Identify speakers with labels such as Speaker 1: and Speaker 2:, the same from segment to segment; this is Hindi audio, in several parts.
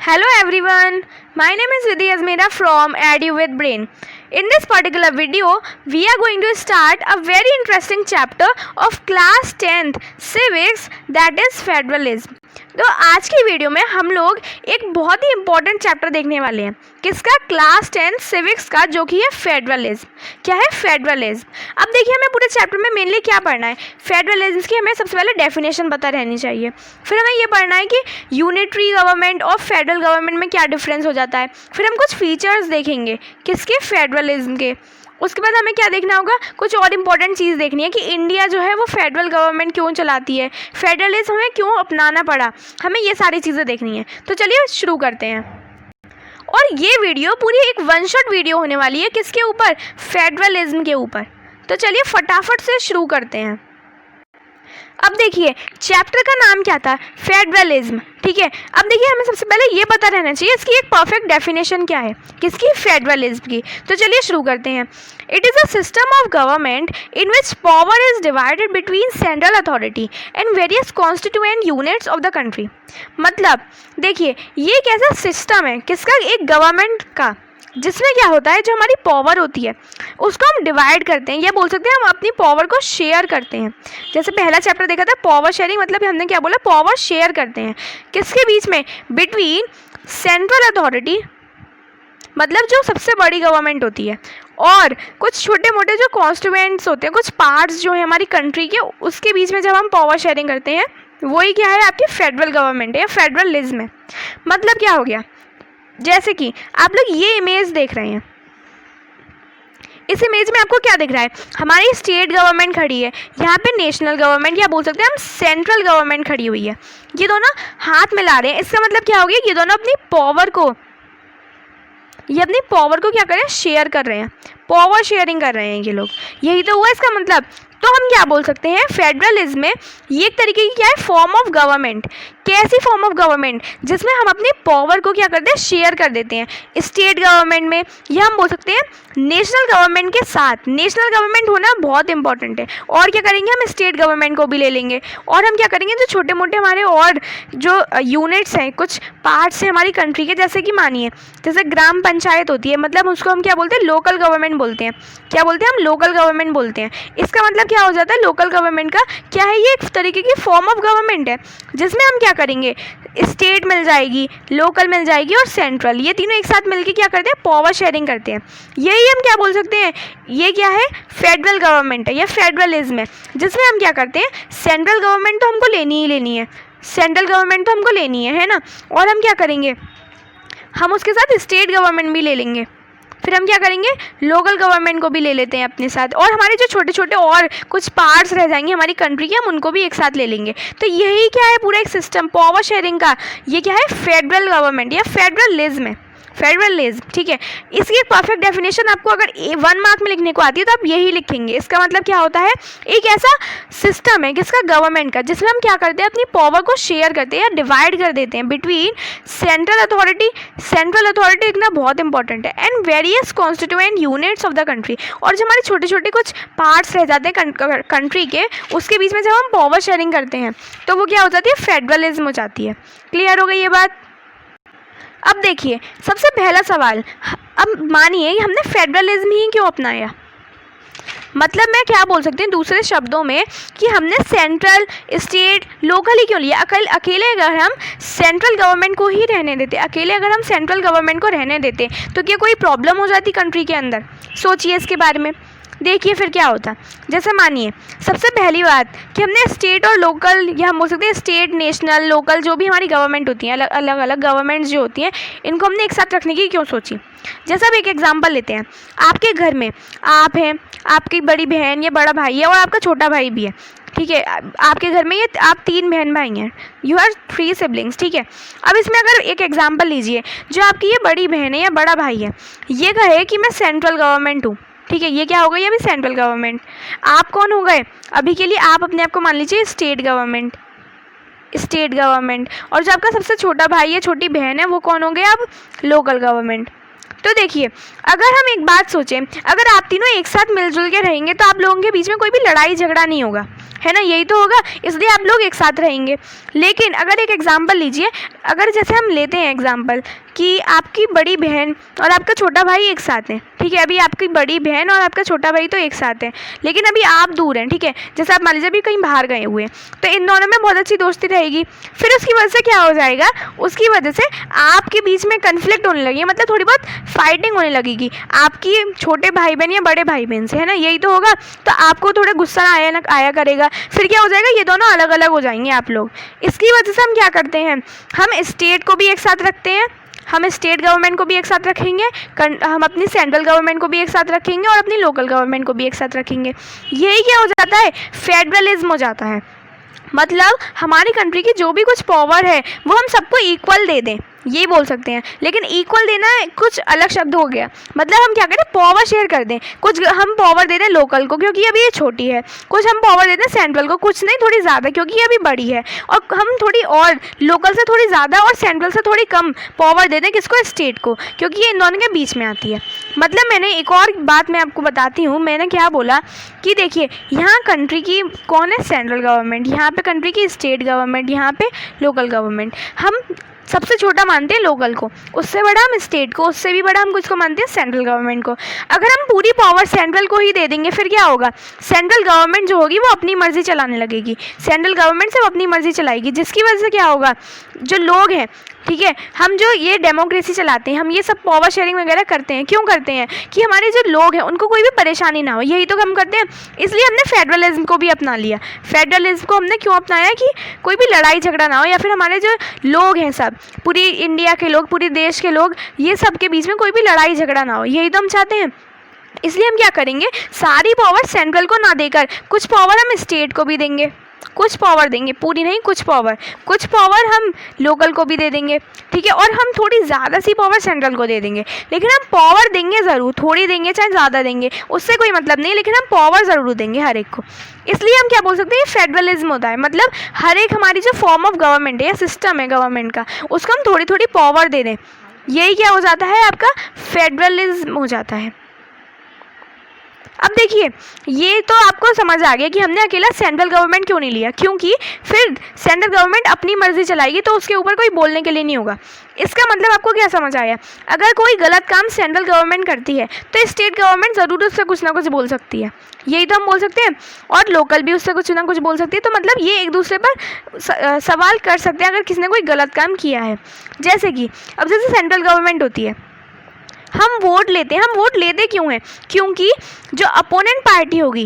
Speaker 1: Hello everyone, my name is Vidhi Azmera from Edu with Brain. In this particular video, we are going to start a very interesting chapter of class 10th civics that is federalism. तो आज की वीडियो में हम लोग एक बहुत ही इम्पॉर्टेंट चैप्टर देखने वाले हैं किसका, क्लास 10 सिविक्स का, जो कि है फेडरलिज्म. क्या है फेडरलिज्म? अब देखिए हमें पूरे चैप्टर में मेनली क्या पढ़ना है. फेडरलिज्म की हमें सबसे पहले डेफिनेशन पता रहनी चाहिए. फिर हमें ये पढ़ना है कि यूनिटरी गवर्नमेंट और फेडरल गवर्नमेंट में क्या डिफरेंस हो जाता है. फिर हम कुछ फीचर्स देखेंगे किसके, फेडरलिज्म के. उसके बाद हमें क्या देखना होगा, कुछ और इम्पॉर्टेंट चीज़ देखनी है कि इंडिया जो है वो फेडरल गवर्नमेंट क्यों चलाती है, फेडरलिज्म हमें क्यों अपनाना पड़ा, हमें ये सारी चीज़ें देखनी है. तो चलिए शुरू करते हैं. और ये वीडियो पूरी एक वन शॉट वीडियो होने वाली है किसके ऊपर, फेडरलिज्म के ऊपर. तो चलिए फटाफट से शुरू करते हैं. अब देखिए चैप्टर का नाम क्या था, फेडरलिज्म. ठीक है, अब देखिए हमें सबसे पहले ये पता रहना चाहिए इसकी एक परफेक्ट डेफिनेशन क्या है, किसकी, फेडरलिज्म की. तो चलिए शुरू करते हैं. It is a system of government in which power is divided between central authority and various constituent units of the country. मतलब देखिए ये एक ऐसा सिस्टम है किसका, एक गवर्नमेंट का, जिसमें क्या होता है, जो हमारी पावर होती है उसको हम डिवाइड करते हैं, या बोल सकते हैं हम अपनी पावर को शेयर करते हैं. जैसे पहला चैप्टर देखा था पावर शेयरिंग, मतलब हमने क्या बोला, पावर शेयर करते हैं किसके बीच में, बिटवीन सेंट्रल अथॉरिटी, मतलब जो सबसे बड़ी गवर्नमेंट होती है, और कुछ छोटे मोटे जो कॉन्स्टिट्यूएंट्स होते हैं, कुछ पार्ट्स जो है हमारी कंट्री के, उसके बीच में जब हम पावर शेयरिंग करते हैं वही क्या है, आपकी फेडरल गवर्नमेंट है या फेडरलिज्म है. मतलब क्या हो गया, जैसे कि आप लोग ये इमेज देख रहे हैं, इस इमेज में आपको क्या दिख रहा है, हमारी स्टेट गवर्नमेंट खड़ी है, यहाँ पे नेशनल गवर्नमेंट या बोल सकते हैं हम सेंट्रल गवर्नमेंट खड़ी हुई है. ये दोनों हाथ मिला रहे हैं, इसका मतलब क्या हो गया, ये दोनों अपनी पावर को क्या कर रहे हैं, शेयर कर रहे हैं, पावर शेयरिंग कर रहे हैं ये लोग. यही तो हुआ इसका मतलब. तो हम क्या बोल सकते हैं, फेडरलिज्म में ये एक तरीके की क्या है, फॉर्म ऑफ गवर्नमेंट. कैसी फॉर्म ऑफ गवर्नमेंट, जिसमें हम अपनी पावर को क्या करते हैं, शेयर कर देते हैं स्टेट गवर्नमेंट में, या हम बोल सकते हैं नेशनल गवर्नमेंट के साथ. नेशनल गवर्नमेंट होना बहुत इंपॉर्टेंट है. और क्या करेंगे, हम स्टेट गवर्नमेंट को भी ले लेंगे, और हम क्या करेंगे, जो छोटे मोटे हमारे और जो यूनिट्स हैं, कुछ पार्ट्स हैं हमारी कंट्री के, जैसे कि मानिए जैसे ग्राम पंचायत होती है, मतलब उसको हम क्या बोलते हैं, लोकल गवर्नमेंट बोलते हैं. क्या बोलते हैं हम, लोकल गवर्नमेंट बोलते हैं. इसका मतलब क्या हो जाता है, लोकल गवर्नमेंट का क्या है, ये एक तरीके की फॉर्म ऑफ गवर्नमेंट है, जिसमें हम क्या करेंगे, स्टेट मिल जाएगी, लोकल मिल जाएगी और सेंट्रल, ये तीनों एक साथ मिलके क्या करते हैं, पावर शेयरिंग करते हैं. यही हम क्या बोल सकते हैं, ये क्या है, फेडरल गवर्नमेंट है या फेडरलिज्म है, जिसमें हम क्या करते हैं, सेंट्रल गवर्नमेंट तो हमको लेनी ही लेनी है, सेंट्रल गवर्नमेंट तो हमको लेनी है ना, और हम क्या करेंगे, हम उसके साथ स्टेट गवर्नमेंट भी ले लेंगे. फिर हम क्या करेंगे, लोकल गवर्नमेंट को भी ले लेते हैं अपने साथ, और हमारे जो छोटे छोटे और कुछ पार्ट्स रह जाएंगे हमारी कंट्री के, हम उनको भी एक साथ ले लेंगे. तो यही क्या है, पूरा एक सिस्टम पावर शेयरिंग का, ये क्या है, फेडरल गवर्नमेंट या फेडरलिज्म है, फेडरलिज्म. ठीक है, इसकी एक परफेक्ट डेफिनेशन आपको अगर 1 मार्क में लिखने को आती है तो आप यही लिखेंगे. इसका मतलब क्या होता है, एक ऐसा सिस्टम है किसका, गवर्नमेंट का, जिसमें हम क्या करते हैं, अपनी पावर को शेयर करते हैं या डिवाइड कर देते हैं बिटवीन सेंट्रल अथॉरिटी लिखना बहुत इंपॉर्टेंट है, and various constituent units of the country, और जो हमारे छोटे छोटे कुछ पार्ट्स रह जाते हैं कंट्री के, उसके बीच में जब हम पावर शेयरिंग करते हैं तो वो क्या हो जाती है, फेडरलिज्म हो जाती है. क्लियर हो गई ये बात. अब देखिए सबसे पहला सवाल, अब मानिए हमने फेडरलिज्म ही क्यों अपनाया, मतलब मैं क्या बोल सकती हूँ दूसरे शब्दों में कि हमने सेंट्रल, स्टेट, लोकल ही क्यों लिया. अकेले अगर हम सेंट्रल गवर्नमेंट को ही रहने देते, अकेले अगर हम सेंट्रल गवर्नमेंट को रहने देते तो क्या कोई प्रॉब्लम हो जाती कंट्री के अंदर, सोचिए इसके बारे में. देखिए फिर क्या होता, जैसे मानिए सबसे पहली बात कि हमने स्टेट और लोकल, या हम बोल सकते हैं स्टेट, नेशनल, लोकल, जो भी हमारी गवर्नमेंट होती हैं, अलग अलग गवर्नमेंट्स जो होती हैं, इनको हमने एक साथ रखने की क्यों सोची. जैसे अब एक एग्जांपल लेते हैं, आपके घर में आप हैं, आपकी बड़ी बहन या बड़ा भाई है, और आपका छोटा भाई भी है. ठीक है, आपके घर में ये आप 3 बहन भाई हैं, यू आर 3 सिबलिंग्स. ठीक है, अब इसमें अगर एक एग्जांपल लीजिए, जो आपकी ये बड़ी बहन है या बड़ा भाई है, ये कहे कि मैं सेंट्रल गवर्नमेंट हूँ. ठीक है, ये क्या हो गई, अभी सेंट्रल गवर्नमेंट. आप कौन हो गए, अभी के लिए आप अपने आप को मान लीजिए स्टेट गवर्नमेंट. और जो आपका सबसे छोटा भाई या छोटी बहन है वो कौन हो गए, अब लोकल गवर्नमेंट. तो देखिए, अगर हम एक बात सोचें, अगर आप तीनों एक साथ मिलजुल के रहेंगे तो आप लोगों के बीच में कोई भी लड़ाई झगड़ा नहीं होगा, है ना, यही तो होगा, इसलिए आप लोग एक साथ रहेंगे। लेकिन अगर एक एग्जांपल लीजिए, अगर जैसे हम लेते हैं एग्जांपल कि आपकी बड़ी बहन और आपका छोटा भाई एक साथ हैं, ठीक है, अभी आपकी बड़ी बहन और आपका छोटा भाई तो एक साथ हैं, लेकिन अभी आप दूर हैं, ठीक है, जैसे आप मान लीजिए अभी कहीं बाहर गए हुए हैं, तो इन दोनों में बहुत अच्छी दोस्ती रहेगी। फिर उसकी वजह से क्या हो जाएगा, उसकी वजह से आपके बीच में कन्फ्लिक्ट होने लगेगी, मतलब थोड़ी बहुत फाइटिंग होने लगेगी आपकी छोटे भाई बहन या बड़े भाई बहन से, है ना, यही तो होगा। तो आपको थोड़ा गुस्सा आया करेगा, फिर क्या हो जाएगा, ये दोनों अलग अलग हो जाएंगे आप लोग। इसकी वजह से हम क्या करते हैं, हम स्टेट को भी एक साथ रखते हैं, हम स्टेट गवर्नमेंट को भी एक साथ रखेंगे, हम अपनी सेंट्रल गवर्नमेंट को भी एक साथ रखेंगे और अपनी लोकल गवर्नमेंट को भी एक साथ रखेंगे। यही क्या हो जाता है, फेडरलिज्म हो जाता है। मतलब हमारी कंट्री की जो भी कुछ पावर है वो हम सबको इक्वल दे दें, ये बोल सकते हैं। लेकिन इक्वल देना कुछ अलग शब्द हो गया, मतलब हम क्या करें, पावर शेयर कर दें, कुछ हम पावर दे दें लोकल को क्योंकि अभी ये छोटी है, कुछ हम पावर दे दें सेंट्रल को, कुछ नहीं थोड़ी ज़्यादा क्योंकि ये अभी बड़ी है, और हम थोड़ी और लोकल से थोड़ी ज़्यादा और सेंट्रल से थोड़ी कम पावर दे दें किसको, स्टेट को, क्योंकि ये इन दोनों के बीच में आती है। मतलब मैंने एक और बात मैं आपको बताती हूँ, मैंने क्या बोला कि देखिए, यहाँ कंट्री की कौन है, सेंट्रल गवर्नमेंट, यहाँ पे कंट्री की स्टेट गवर्नमेंट, यहाँ पे लोकल गवर्नमेंट। हम सबसे छोटा मानते हैं लोकल को, उससे बड़ा हम स्टेट को, उससे भी बड़ा हम किसको मानते हैं, सेंट्रल गवर्नमेंट को। अगर हम पूरी पावर सेंट्रल को ही दे देंगे फिर क्या होगा, सेंट्रल गवर्नमेंट जो होगी वो अपनी मर्जी चलाने लगेगी, सेंट्रल गवर्नमेंट सिर्फ अपनी मर्जी चलाएगी, जिसकी वजह से क्या होगा, जो लोग हैं, ठीक है, हम जो ये डेमोक्रेसी चलाते हैं, हम ये सब पावर शेयरिंग वगैरह करते हैं, क्यों करते हैं कि हमारे जो लोग हैं उनको कोई भी परेशानी ना हो, यही तो हम करते हैं। इसलिए हमने फेडरलिज्म को भी अपना लिया। फेडरलिज्म को हमने क्यों अपनाया कि कोई भी लड़ाई झगड़ा ना हो, या फिर हमारे जो लोग हैं सब, पूरी इंडिया के लोग, पूरे देश के लोग, ये सब के बीच में कोई भी लड़ाई झगड़ा ना हो, यही तो हम चाहते हैं। इसलिए हम क्या करेंगे, सारी पावर सेंट्रल को ना देकर कुछ पावर हम स्टेट को भी देंगे, कुछ पावर देंगे, पूरी नहीं, कुछ पावर हम लोकल को भी दे देंगे, ठीक है, और हम थोड़ी ज़्यादा सी पावर सेंट्रल को दे देंगे। लेकिन हम पावर देंगे ज़रूर, थोड़ी देंगे चाहे ज़्यादा देंगे, उससे कोई मतलब नहीं, लेकिन हम पावर ज़रूर देंगे हर एक को। इसलिए हम क्या बोल सकते हैं, फेडरलिज्म होता है। मतलब हर एक हमारी जो फॉर्म ऑफ गवर्नमेंट है या सिस्टम है गवर्नमेंट का, उसको हम थोड़ी थोड़ी पावर दे दें, यही क्या हो जाता है, आपका फेडरलिज्म हो जाता है। अब देखिए, ये तो आपको समझ आ गया कि हमने अकेला सेंट्रल गवर्नमेंट क्यों नहीं लिया, क्योंकि फिर सेंट्रल गवर्नमेंट अपनी मर्जी चलाएगी तो उसके ऊपर कोई बोलने के लिए नहीं होगा। इसका मतलब आपको क्या समझ आया, अगर कोई गलत काम सेंट्रल गवर्नमेंट करती है तो स्टेट गवर्नमेंट ज़रूर उससे कुछ ना कुछ बोल सकती है, यही तो हम बोल सकते हैं, और लोकल भी उससे कुछ ना कुछ बोल सकती है। तो मतलब ये एक दूसरे पर सवाल कर सकते हैं अगर किसी ने कोई गलत काम किया है। जैसे कि अब जैसे सेंट्रल गवर्नमेंट होती है, हम वोट लेते हैं, हम वोट लेते क्यों हैं, क्योंकि जो अपोनेंट पार्टी होगी,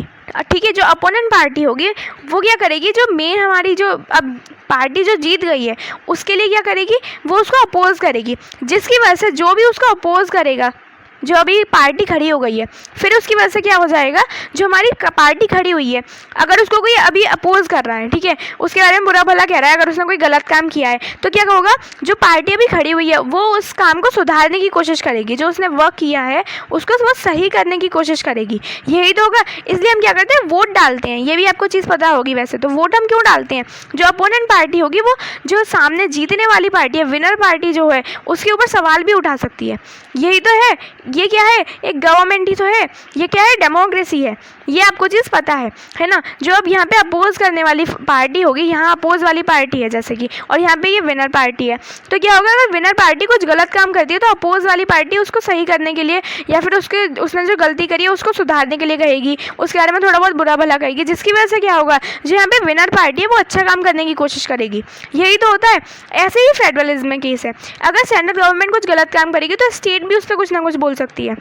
Speaker 1: ठीक है, जो अपोनेंट पार्टी होगी वो क्या करेगी, जो मेन हमारी जो अब पार्टी जो जीत गई है उसके लिए क्या करेगी, वो उसको अपोज करेगी, जिसकी वजह से जो भी उसको अपोज करेगा, जो अभी पार्टी खड़ी हो गई है, फिर उसकी वजह से क्या हो जाएगा, जो हमारी पार्टी खड़ी हुई है, अगर उसको कोई अभी अपोज कर रहा है, ठीक है, उसके बारे में बुरा भला कह रहा है, अगर उसने कोई गलत काम किया है, तो क्या होगा, जो पार्टी अभी खड़ी हुई है वो उस काम को सुधारने की कोशिश करेगी, जो उसने वर्क किया है उसको वो सही करने की कोशिश करेगी, यही तो होगा। इसलिए हम क्या करते हैं, वोट डालते हैं। ये भी आपको चीज़ पता होगी वैसे तो, वोट हम क्यों डालते हैं, जो अपोनेंट पार्टी होगी, वो जो सामने जीतने वाली पार्टी है, विनर पार्टी जो है, उसके ऊपर सवाल भी उठा सकती है, यही तो है। ये क्या है, एक गवर्नमेंट ही तो है, ये क्या है, डेमोक्रेसी है, ये आपको चीज़ पता है ना। जो अब यहाँ पे अपोज करने वाली पार्टी होगी, यहाँ अपोज वाली पार्टी है जैसे कि, और यहाँ पे ये विनर पार्टी है, तो क्या होगा, अगर विनर पार्टी कुछ गलत काम करती है तो अपोज वाली पार्टी उसको सही करने के लिए या फिर उसने जो गलती करी है उसको सुधारने के लिए कहेगी, उसके बारे में थोड़ा बहुत बुरा भला कहेगी, जिसकी वजह से क्या होगा, जो यहाँ पे विनर पार्टी है वो अच्छा काम करने की कोशिश करेगी, यही तो होता है। ऐसे ही फेडरलिज्म में केस है, अगर सेंट्रल गवर्नमेंट कुछ गलत काम करेगी तो स्टेट भी उस पर कुछ ना कुछ बोल सकती है,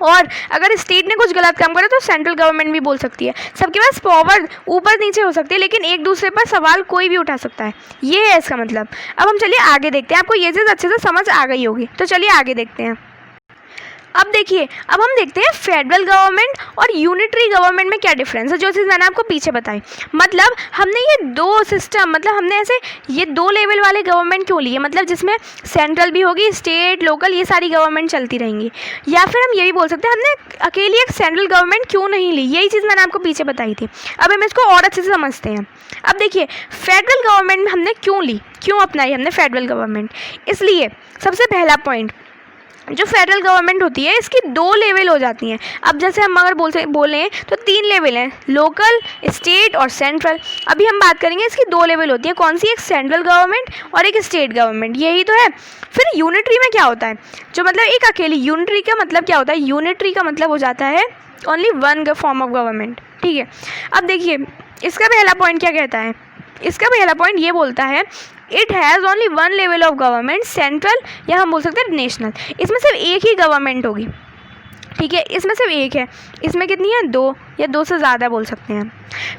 Speaker 1: और अगर स्टेट ने कुछ गलत काम करा तो सेंट्रल गवर्नमेंट भी बोल सकती है। सबके पास पावर ऊपर नीचे हो सकती है, लेकिन एक दूसरे पर सवाल कोई भी उठा सकता है, ये है इसका मतलब। अब हम चलिए आगे देखते हैं, आपको ये चीज़ अच्छे से समझ आ गई होगी, तो चलिए आगे देखते हैं। अब देखिए, अब हम देखते हैं फेडरल गवर्नमेंट और यूनिटरी गवर्नमेंट में क्या डिफरेंस है, जो चीज़ मैंने आपको पीछे बताई। मतलब हमने ये दो सिस्टम, मतलब हमने ऐसे ये दो लेवल वाले गवर्नमेंट क्यों लिए, मतलब जिसमें सेंट्रल भी होगी, स्टेट, लोकल, ये सारी गवर्नमेंट चलती रहेंगी। या फिर हम ये भी बोल सकते हैं हमने अकेली एक सेंट्रल गवर्नमेंट क्यों नहीं ली, यही चीज़ मैंने आपको पीछे बताई थी। अब हम इसको और अच्छे से समझते हैं। अब देखिए, फेडरल गवर्नमेंट हमने क्यों ली, क्यों अपनाई हमने फेडरल गवर्नमेंट, इसलिए सबसे पहला पॉइंट, जो फेडरल गवर्नमेंट होती है इसकी 2 लेवल हो जाती हैं। अब जैसे हम अगर बोलें तो 3 लेवल हैं, लोकल, स्टेट और सेंट्रल। अभी हम बात करेंगे इसकी 2 लेवल होती हैं, कौन सी, एक सेंट्रल गवर्नमेंट और एक स्टेट गवर्नमेंट, यही तो है। फिर यूनिटरी में क्या होता है, जो मतलब एक अकेली, यूनिटरी का मतलब क्या होता है, यूनिटरी का मतलब हो जाता है only one form of government, ठीक है। अब देखिए इसका पहला पॉइंट क्या कहता है, इसका पहला पॉइंट ये बोलता है it has only one level of government, central या हम बोल सकते हैं नेशनल। इसमें सिर्फ एक ही गवर्नमेंट होगी, ठीक है, इसमें सिर्फ एक है। इसमें कितनी है, 2 या 2 से ज़्यादा बोल सकते हैं।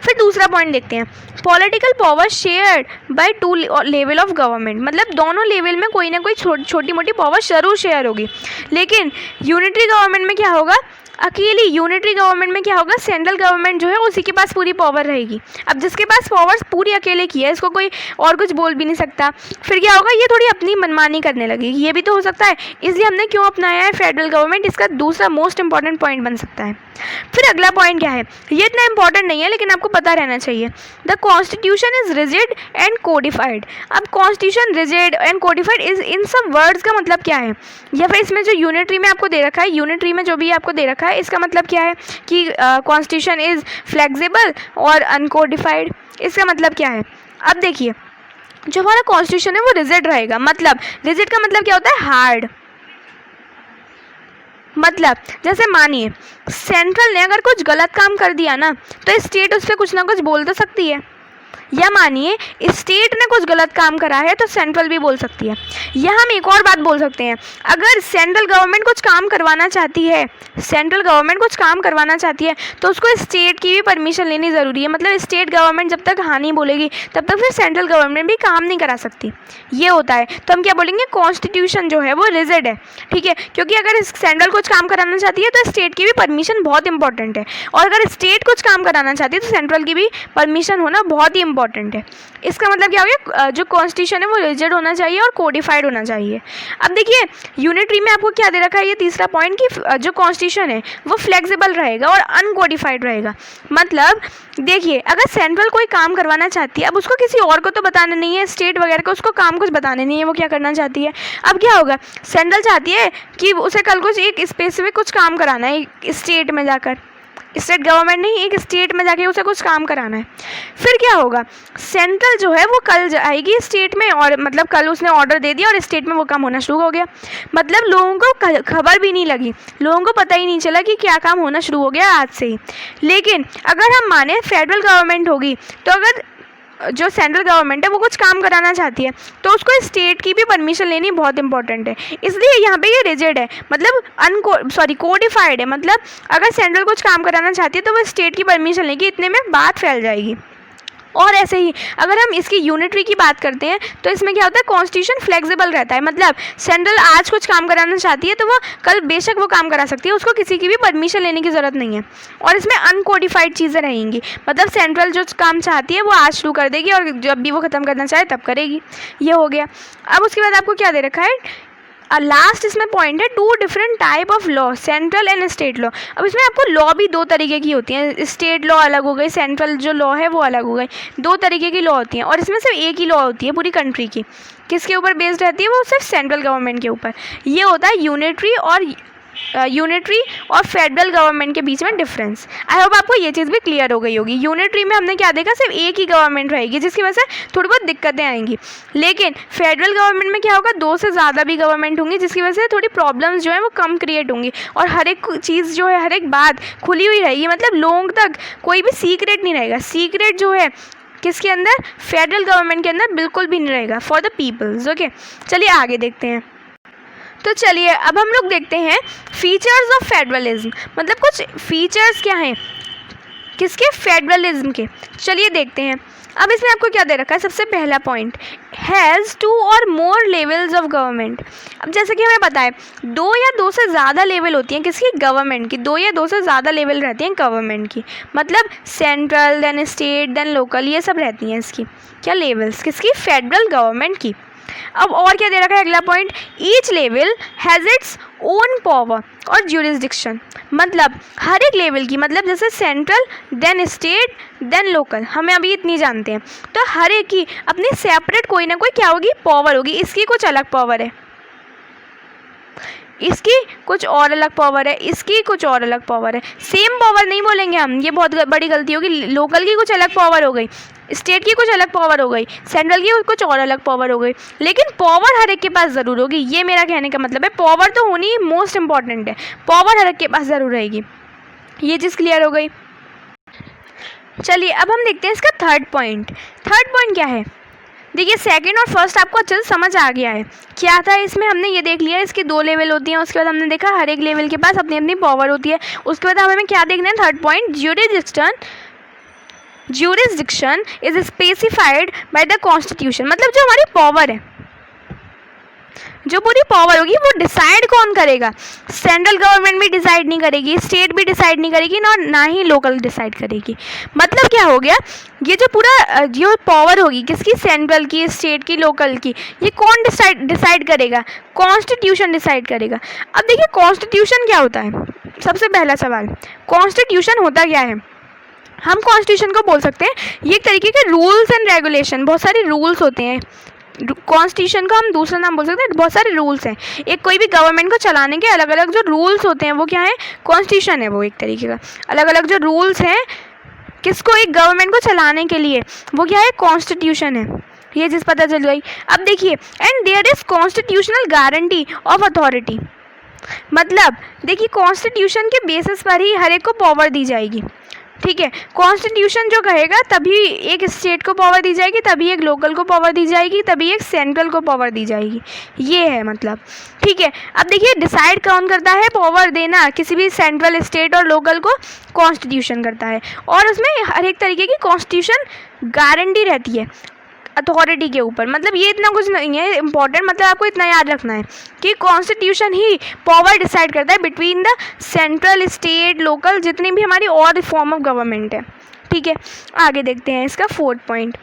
Speaker 1: फिर दूसरा पॉइंट देखते हैं, political power shared by 2 level of government, मतलब दोनों लेवल में कोई ना कोई छोटी मोटी पावर जरूर शेयर होगी। लेकिन यूनिटरी गवर्नमेंट में क्या होगा, अकेली यूनिटरी गवर्नमेंट में क्या होगा, सेंट्रल गवर्नमेंट जो है उसी के पास पूरी पावर रहेगी। अब जिसके पास पावर्स पूरी अकेले की है, इसको कोई और कुछ बोल भी नहीं सकता। फिर क्या होगा, ये थोड़ी अपनी मनमानी करने लगेगी, ये भी तो हो सकता है। इसलिए हमने क्यों अपनाया है फेडरल गवर्नमेंट, इसका दूसरा मोस्ट इंपॉर्टेंट पॉइंट बन सकता है। फिर अगला पॉइंट क्या है, ये इतना इंपॉर्टेंट नहीं है लेकिन आपको पता रहना चाहिए, the constitution is rigid and codified. अब कॉन्स्टिट्यूशन, रिजिड एंड कोडिफाइड, इस इन सब वर्ड्स का मतलब क्या है, या फिर इसमें जो यूनिटरी में आपको दे रखा है, यूनिटरी में जो भी आपको दे रखा है इसका मतलब क्या है कि कॉन्स्टिट्यूशन इज फ्लेक्सिबल और अनकोडिफाइड, इसका मतलब क्या है। अब देखिए जो हमारा कॉन्स्टिट्यूशन है वो रिजिड रहेगा, मतलब रिजिड का मतलब क्या होता है, हार्ड। मतलब जैसे मानिए सेंट्रल ने अगर कुछ गलत काम कर दिया ना तो स्टेट उस पर कुछ ना कुछ बोल तो सकती है, या मानिए स्टेट ने कुछ गलत काम करा है तो सेंट्रल भी बोल सकती है। या हम एक और बात बोल सकते हैं, अगर सेंट्रल गवर्नमेंट कुछ काम करवाना चाहती है, सेंट्रल गवर्नमेंट कुछ काम करवाना चाहती है तो उसको स्टेट की भी परमिशन लेनी ज़रूरी है। मतलब स्टेट गवर्नमेंट जब तक हाँ नहीं बोलेगी तब तक फिर सेंट्रल गवर्नमेंट भी काम नहीं करा सकती, ये होता है। तो हम क्या बोलेंगे, कॉन्स्टिट्यूशन जो है वो रिजिड है, ठीक है, क्योंकि अगर सेंट्रल कुछ काम कराना चाहती है तो स्टेट की भी परमिशन बहुत इंपॉर्टेंट है, और अगर स्टेट कुछ काम कराना चाहती है तो सेंट्रल की भी परमिशन होना बहुत ही इंपॉर्टेंट है। इसका मतलब क्या हो गया, जो कॉन्स्टिट्यूशन है वो रिजिड होना चाहिए और कोडिफाइड होना चाहिए। अब देखिए यूनिटरी में आपको क्या दे रखा है, ये तीसरा पॉइंट कि जो कॉन्स्टिट्यूशन है वो फ्लेक्सिबल रहेगा और अनकोडिफाइड रहेगा। मतलब देखिए अगर सेंट्रल कोई काम करवाना चाहती है, अब उसको किसी और को तो बताना नहीं है, स्टेट वगैरह को उसको काम कुछ बताने नहीं है, वो क्या करना चाहती है। अब क्या होगा, सेंट्रल चाहती है कि उसे कल कुछ एक स्पेसिफिक कुछ काम कराना है स्टेट में जाकर, स्टेट गवर्नमेंट नहीं, एक स्टेट में जाके उसे कुछ काम कराना है। फिर क्या होगा, सेंट्रल जो है वो कल जाएगी स्टेट में, और मतलब कल उसने ऑर्डर दे दिया और स्टेट में वो काम होना शुरू हो गया। मतलब लोगों को खबर भी नहीं लगी, लोगों को पता ही नहीं चला कि क्या काम होना शुरू हो गया आज से ही। लेकिन अगर हम माने फेडरल गवर्नमेंट होगी तो अगर जो सेंट्रल गवर्नमेंट है वो कुछ काम कराना चाहती है तो उसको स्टेट की भी परमिशन लेनी बहुत इंपॉर्टेंट है। इसलिए यहाँ पे ये रिजिड है, मतलब कोडिफाइड है। मतलब अगर सेंट्रल कुछ काम कराना चाहती है तो वो स्टेट की परमिशन लेगी, इतने में बात फैल जाएगी। और ऐसे ही अगर हम इसकी यूनिटरी की बात करते हैं तो इसमें क्या होता है, कॉन्स्टिट्यूशन फ्लेक्सिबल रहता है। मतलब सेंट्रल आज कुछ काम कराना चाहती है तो वो कल बेशक वो काम करा सकती है, उसको किसी की भी परमिशन लेने की ज़रूरत नहीं है। और इसमें अनकोडिफाइड चीज़ें रहेंगी, मतलब सेंट्रल जो काम चाहती है वो आज शुरू कर देगी और जब भी वो ख़त्म करना चाहे तब करेगी, ये हो गया। अब उसके बाद आपको क्या दे रखा है, लास्ट इसमें पॉइंट है 2 different type of law, central and state law. अब इसमें आपको लॉ भी 2 तरीके की होती हैं, स्टेट लॉ अलग हो गई, सेंट्रल जो लॉ है वो अलग हो गई, 2 तरीके की लॉ होती हैं। और इसमें सिर्फ एक ही लॉ होती है पूरी कंट्री की, किसके ऊपर बेस्ड रहती है, वो सिर्फ सेंट्रल गवर्नमेंट के ऊपर। ये होता है यूनिटरी और फेडरल गवर्नमेंट के बीच में डिफरेंस। आई होप आपको ये चीज़ भी क्लियर हो गई होगी। यूनिटरी में हमने क्या देखा, सिर्फ एक ही गवर्नमेंट रहेगी जिसकी वजह से थोड़ी बहुत दिक्कतें आएंगी। लेकिन फेडरल गवर्नमेंट में क्या होगा, 2 से ज़्यादा भी गवर्नमेंट होंगी जिसकी वजह से थोड़ी प्रॉब्लम्स जो है वो कम क्रिएट होंगी, और हर एक चीज़ जो है, हर एक बात खुली हुई रहेगी। मतलब लोगों तक कोई भी सीक्रेट नहीं रहेगा। सीक्रेट जो है किसके अंदर, फेडरल गवर्नमेंट के अंदर बिल्कुल भी नहीं रहेगा, फॉर द पीपल्स। ओके, चलिए आगे देखते हैं। तो चलिए अब हम लोग देखते हैं फीचर्स ऑफ फेडरलिज्म, मतलब कुछ फीचर्स क्या हैं किसके, फेडरलिज्म के। चलिए देखते हैं। अब इसमें आपको क्या दे रखा है, सबसे पहला पॉइंट, हैज़ 2 और मोर लेवल्स ऑफ गवर्नमेंट। अब जैसे कि हमें पता है 2 या 2 से ज़्यादा लेवल होती हैं किसकी, गवर्नमेंट की। 2 या 2 से ज़्यादा लेवल रहती हैं गवर्नमेंट की, मतलब central then state then local, ये सब रहती हैं इसकी क्या, लेवल्स किसकी, फेडरल गवर्नमेंट की। अब और क्या दे रखा है अगला point, each level has its own power और ज्यूरिसडिक्शन। मतलब हर एक लेवल की, मतलब जैसे central then state then local, हमें अभी इतनी जानते हैं, तो हर एक की अपनी सेपरेट कोई ना कोई क्या होगी, पावर होगी। इसकी कुछ अलग पावर है, इसकी कुछ और अलग पावर है, इसकी कुछ और अलग पावर है। सेम पावर नहीं बोलेंगे हम, ये बहुत बड़ी गलती होगी। लोकल की कुछ अलग पावर हो गई, स्टेट की कुछ अलग पावर हो गई, सेंट्रल की कुछ और अलग पावर हो गई, लेकिन पावर हर एक के पास ज़रूर होगी। ये मेरा कहने का मतलब है, पावर तो होनी मोस्ट इंपॉर्टेंट है, पावर हर एक के पास ज़रूर रहेगी। ये चीज़ क्लियर हो गई। चलिए अब हम देखते हैं इसका थर्ड पॉइंट। थर्ड पॉइंट क्या है? देखिए सेकंड और फर्स्ट आपको अच्छे से समझ आ गया है क्या था इसमें। हमने ये देख लिया इसकी 2 लेवल होती हैं, उसके बाद हमने देखा हर एक लेवल के पास अपनी अपनी पावर होती है। उसके बाद हमें क्या देखना है? Third point, jurisdiction is specified by the constitution. मतलब जो हमारी पावर है, जो पूरी पावर होगी वो डिसाइड कौन करेगा? सेंट्रल गवर्नमेंट भी डिसाइड नहीं करेगी, स्टेट भी डिसाइड नहीं करेगी, ना ही लोकल डिसाइड करेगी। मतलब क्या हो गया, ये जो पूरा जो पावर होगी किसकी? सेंट्रल की, स्टेट की, लोकल की, ये कौन डिसाइड करेगा? कॉन्स्टिट्यूशन डिसाइड करेगा। अब देखिए कॉन्स्टिट्यूशन क्या होता है? सबसे पहला सवाल, कॉन्स्टिट्यूशन होता क्या है? हम कॉन्स्टिट्यूशन को बोल सकते हैं ये एक तरीके के रूल्स एंड रेगुलेशन, बहुत सारे रूल्स होते हैं। कॉन्स्टिट्यूशन का हम दूसरा नाम बोल सकते हैं, बहुत सारे रूल्स हैं। एक कोई भी गवर्नमेंट को चलाने के अलग अलग जो रूल्स होते हैं वो क्या है? कॉन्स्टिट्यूशन है। वो एक तरीके का अलग अलग जो रूल्स हैं किसको? एक गवर्नमेंट को चलाने के लिए, वो क्या है? कॉन्स्टिट्यूशन है। ये चीज़ पता चल गई। अब देखिए, and there is constitutional guarantee of authority. मतलब देखिए कॉन्स्टिट्यूशन के बेसिस पर ही हर एक को पावर दी जाएगी। ठीक है, कॉन्स्टिट्यूशन जो कहेगा तभी एक स्टेट को पावर दी जाएगी, तभी एक लोकल को पावर दी जाएगी, तभी एक सेंट्रल को पावर दी जाएगी। ये है मतलब। ठीक है, अब देखिए डिसाइड कौन करता है पावर देना किसी भी सेंट्रल, स्टेट और लोकल को? कॉन्स्टिट्यूशन करता है। और उसमें हर एक तरीके की कॉन्स्टिट्यूशन गारंटी रहती है अथॉरिटी के ऊपर। मतलब ये इतना कुछ नहीं है इंपॉर्टेंट, मतलब आपको इतना याद रखना है कि कॉन्स्टिट्यूशन ही पावर डिसाइड करता है between the central, state, local, जितनी भी हमारी और फॉर्म ऑफ गवर्नमेंट है। ठीक है, आगे देखते हैं इसका fourth point.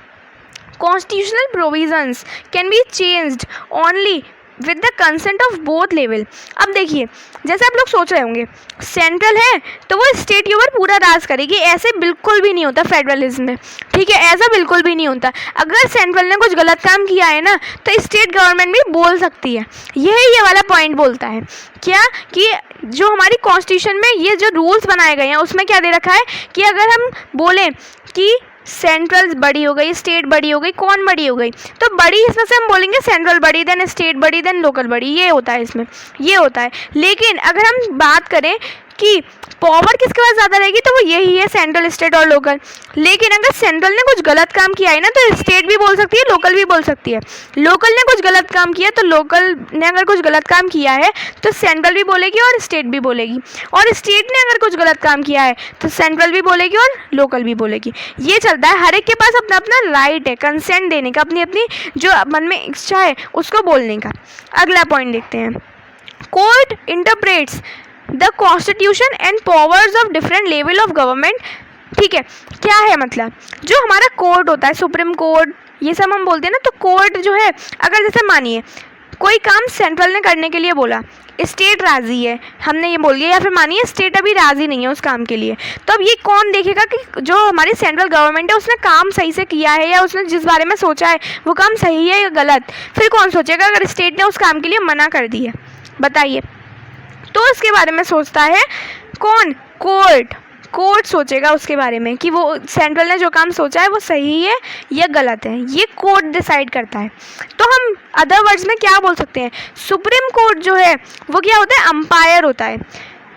Speaker 1: Constitutional provisions can be changed only with the consent of both level. अब देखिए जैसे आप लोग सोच रहे होंगे सेंट्रल है तो वो स्टेट के ऊपर पूरा राज करेगी, ऐसे बिल्कुल भी नहीं होता फेडरलिज्म में। ठीक है, ऐसा बिल्कुल भी नहीं होता। अगर सेंट्रल ने कुछ गलत काम किया है ना तो स्टेट गवर्नमेंट भी बोल सकती है। यही ये वाला पॉइंट बोलता है क्या कि जो हमारी कॉन्स्टिट्यूशन में ये जो रूल्स बनाए गए हैं उसमें क्या दे रखा है कि अगर हम बोलें कि सेंट्रल बड़ी हो गई, स्टेट बड़ी हो गई, कौन बड़ी हो गई? तो बड़ी इसमें से हम बोलेंगे सेंट्रल बड़ी, देन स्टेट बड़ी, देन लोकल बड़ी। ये होता है इसमें, ये होता है। लेकिन अगर हम बात करें कि पावर किसके पास ज़्यादा रहेगी तो वो यही है, सेंट्रल, स्टेट और लोकल। लेकिन अगर सेंट्रल ने कुछ गलत काम किया है ना तो स्टेट भी बोल सकती है, लोकल भी बोल सकती है। लोकल ने कुछ गलत काम किया तो लोकल ने अगर कुछ गलत काम किया है तो सेंट्रल भी बोलेगी और स्टेट भी बोलेगी, और स्टेट ने अगर कुछ गलत काम किया है तो सेंट्रल भी बोलेगी और लोकल भी बोलेगी। ये चलता है, हर एक के पास अपना अपना राइट है कंसेंट देने का, अपनी अपनी जो मन में इच्छा है उसको बोलने का। अगला पॉइंट देखते हैं। Court interprets the constitution and powers of different level of government. ठीक है, क्या है मतलब जो हमारा कोर्ट होता है, सुप्रीम कोर्ट, ये सब हम बोलते हैं ना, तो कोर्ट जो है अगर जैसे मानिए कोई काम सेंट्रल ने करने के लिए बोला, स्टेट राज़ी है, हमने ये बोल दिया, या फिर मानिए स्टेट अभी राज़ी नहीं है उस काम के लिए, तो अब ये कौन देखेगा कि जो हमारी सेंट्रल गवर्नमेंट है उसने काम सही से किया है या उसने जिस बारे में सोचा है वो काम सही है या गलत? फिर कौन सोचेगा अगर स्टेट ने उस काम के लिए मना कर दी है? बताइए। तो इसके बारे में सोचता है कौन? कोर्ट। कोर्ट सोचेगा उसके बारे में कि वो सेंट्रल ने जो काम सोचा है वो सही है या गलत है, ये कोर्ट डिसाइड करता है। तो हम अदर वर्ड्स में क्या बोल सकते हैं, सुप्रीम कोर्ट जो है वो क्या होता है? अंपायर होता है।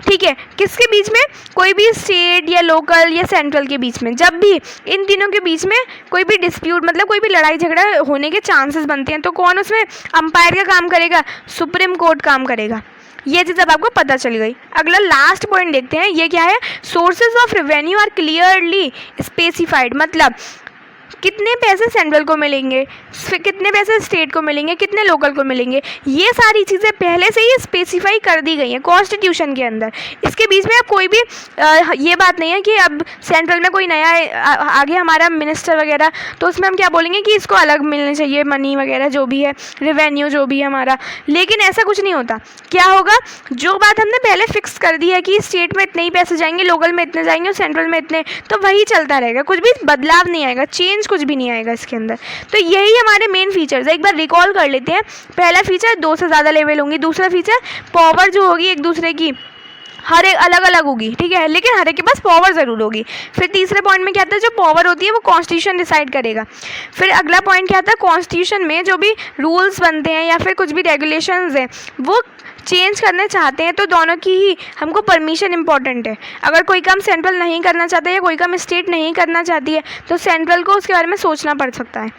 Speaker 1: ठीक है, किसके बीच में? कोई भी स्टेट या लोकल या सेंट्रल के बीच में। जब भी इन तीनों के बीच में कोई भी डिस्प्यूट, मतलब कोई भी लड़ाई झगड़ा होने के चांसेस बनते हैं, तो कौन उसमें अंपायर का काम करेगा? सुप्रीम कोर्ट काम करेगा। ये चीज़ अब आपको पता चल गई। अगला लास्ट पॉइंट देखते हैं, ये क्या है? Sources of revenue are clearly specified. मतलब कितने पैसे सेंट्रल को मिलेंगे, कितने पैसे स्टेट को मिलेंगे, कितने लोकल को मिलेंगे, ये सारी चीज़ें पहले से ही स्पेसिफाई कर दी गई हैं कॉन्स्टिट्यूशन के अंदर। इसके बीच में अब कोई भी ये बात नहीं है कि अब सेंट्रल में कोई नया आगे हमारा मिनिस्टर वगैरह, तो उसमें हम क्या बोलेंगे कि इसको अलग मिलने चाहिए मनी वगैरह जो भी है, रेवेन्यू जो भी है हमारा। लेकिन ऐसा कुछ नहीं होता। क्या होगा? जो बात हमने पहले फिक्स कर दी है कि स्टेट में इतने ही पैसे जाएंगे, लोकल में इतने जाएंगे और सेंट्रल में इतने, तो वही चलता रहेगा, कुछ भी बदलाव नहीं आएगा, चेंज कुछ भी नहीं आएगा इसके अंदर। तो यही हमारे मेन फीचर्स है। एक बार रिकॉल कर लेते हैं। पहला फीचर 2 से ज़्यादा लेवल होंगी। दूसरा फीचर पावर जो होगी एक दूसरे की हर एक अलग अलग होगी, ठीक है, लेकिन हर एक के पास पावर ज़रूर होगी। फिर तीसरे पॉइंट में क्या आता है, जो पावर होती है वो कॉन्स्टिट्यूशन डिसाइड करेगा। फिर अगला पॉइंट क्या आता है, कॉन्स्टिट्यूशन में जो भी रूल्स बनते हैं या फिर कुछ भी रेगुलेशंस हैं वो चेंज करना चाहते हैं तो दोनों की ही हमको परमिशन इंपॉर्टेंट है। अगर कोई काम सेंट्रल नहीं करना चाहता है या कोई काम स्टेट नहीं करना चाहती है तो सेंट्रल को उसके बारे में सोचना पड़ सकता है।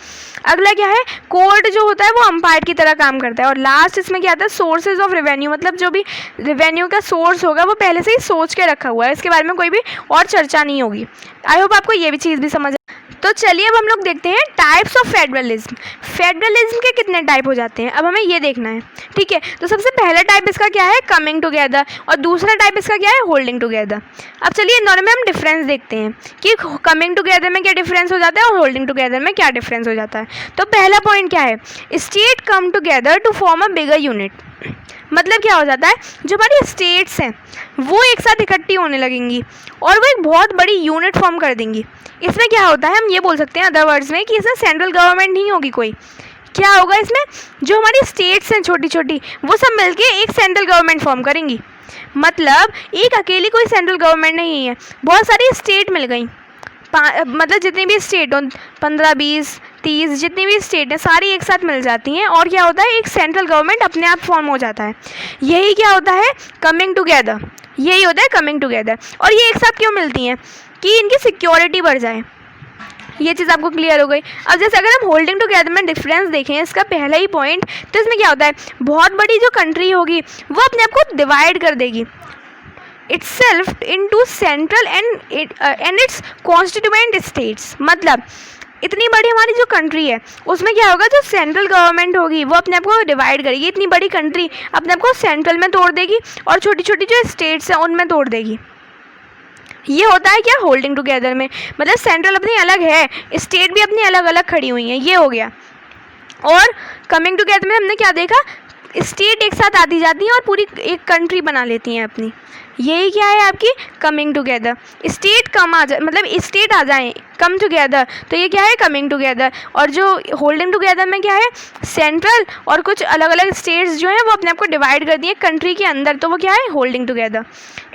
Speaker 1: अगला क्या है, कोर्ट जो होता है वो अंपायर की तरह काम करता है। और लास्ट इसमें क्या आता है, सोर्सेज ऑफ रेवेन्यू, मतलब जो भी रेवेन्यू का सोर्स होगा वो पहले से ही सोच के रखा हुआ है, इसके बारे में कोई भी और चर्चा नहीं होगी। आई होप आपको ये भी चीज़ भी समझ। तो चलिए अब हम लोग देखते हैं टाइप्स ऑफ फेडरलिज्म। फेडरलिज्म के कितने टाइप हो जाते हैं अब हमें ये देखना है, ठीक है। तो सबसे पहला टाइप इसका क्या है, कमिंग टुगेदर, और दूसरा टाइप इसका क्या है, होल्डिंग टुगेदर। अब चलिए इन दोनों में हम डिफरेंस देखते हैं कि कमिंग टुगेदर में क्या डिफरेंस हो जाता है और होल्डिंग टुगेदर में क्या डिफरेंस हो जाता है। तो पहला पॉइंट क्या है, state come together to form a bigger unit. मतलब क्या हो जाता है, जो हमारी स्टेट्स हैं वो एक साथ इकट्ठी होने लगेंगी और वो एक बहुत बड़ी यूनिट फॉर्म कर देंगी। इसमें क्या होता है, हम ये बोल सकते हैं अदर वर्ड्स में कि इसमें सेंट्रल गवर्नमेंट नहीं होगी कोई। क्या होगा इसमें, जो हमारी स्टेट्स हैं छोटी छोटी वो सब मिलके एक सेंट्रल गवर्नमेंट फॉर्म करेंगी। मतलब एक अकेली कोई सेंट्रल गवर्नमेंट नहीं है, बहुत सारी स्टेट मिल गई। मतलब जितनी भी स्टेट हो, 15, 20, 30 जितनी भी स्टेट है सारी एक साथ मिल जाती हैं और क्या होता है, एक सेंट्रल गवर्नमेंट अपने आप फॉर्म हो जाता है। यही क्या होता है, कमिंग टुगेदर, यही होता है कमिंग टुगेदर। और ये एक साथ क्यों मिलती हैं, कि इनकी सिक्योरिटी बढ़ जाए। ये चीज़ आपको क्लियर हो गई। अब जैसे अगर हम होल्डिंग टुगेदर में डिफरेंस देखें, इसका पहला ही पॉइंट, तो इसमें क्या होता है, बहुत बड़ी जो कंट्री होगी वो अपने आप को डिवाइड कर देगी itself into central and its constituent states। मतलब इतनी बड़ी हमारी जो कंट्री है उसमें क्या होगा, जो सेंट्रल गवर्नमेंट होगी वो अपने आप को डिवाइड करेगी। इतनी बड़ी कंट्री अपने आप को सेंट्रल में तोड़ देगी और छोटी छोटी जो स्टेट्स हैं उनमें तोड़ देगी। ये होता है क्या, होल्डिंग टुगेदर में। मतलब सेंट्रल अपनी अलग है, स्टेट भी अपनी अलग अलग खड़ी हुई हैं, ये हो गया। और कमिंग टुगेदर में हमने क्या देखा, स्टेट एक साथ आती जाती हैं और पूरी एक कंट्री बना लेती हैं अपनी। यही क्या है आपकी कमिंग टुगेदर। स्टेट कम आ जाए, मतलब स्टेट आ जाएं कम टुगेदर, तो ये क्या है कमिंग टुगेदर। और जो होल्डिंग टुगेदर में क्या है, सेंट्रल और कुछ अलग अलग स्टेट्स जो हैं वो अपने आप को डिवाइड कर दिए कंट्री के अंदर, तो वो क्या है होल्डिंग टुगेदर।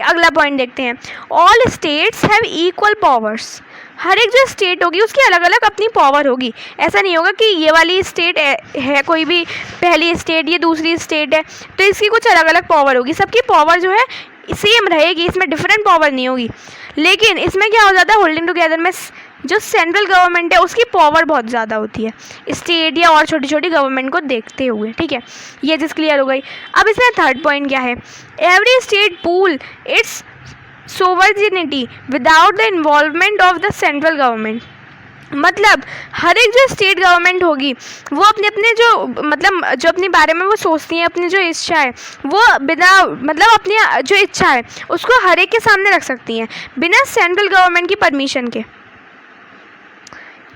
Speaker 1: अगला पॉइंट देखते हैं, all states have equal powers. हर एक जो स्टेट होगी उसकी अलग अलग अपनी पावर होगी। ऐसा नहीं होगा कि ये वाली स्टेट है कोई भी पहली स्टेट, ये दूसरी स्टेट है तो इसकी कुछ अलग अलग पावर होगी। सबकी पावर जो है सेम रहेगी, इसमें डिफरेंट पावर नहीं होगी। लेकिन इसमें क्या हो जाता है, होल्डिंग टुगेदर में जो सेंट्रल गवर्नमेंट है उसकी पावर बहुत ज़्यादा होती है स्टेट या और छोटी छोटी गवर्नमेंट को देखते हुए, ठीक है। ये चीज़ क्लियर हो गई। अब इसमें थर्ड पॉइंट क्या है, every state pool it's sovereignty without the involvement of the central government. मतलब हर एक जो स्टेट गवर्नमेंट होगी वो अपने अपने जो मतलब जो अपने बारे में वो सोचती हैं, अपनी जो इच्छा है वो बिना मतलब अपनी जो इच्छा है उसको हर एक के सामने रख सकती हैं बिना सेंट्रल गवर्नमेंट की परमिशन के।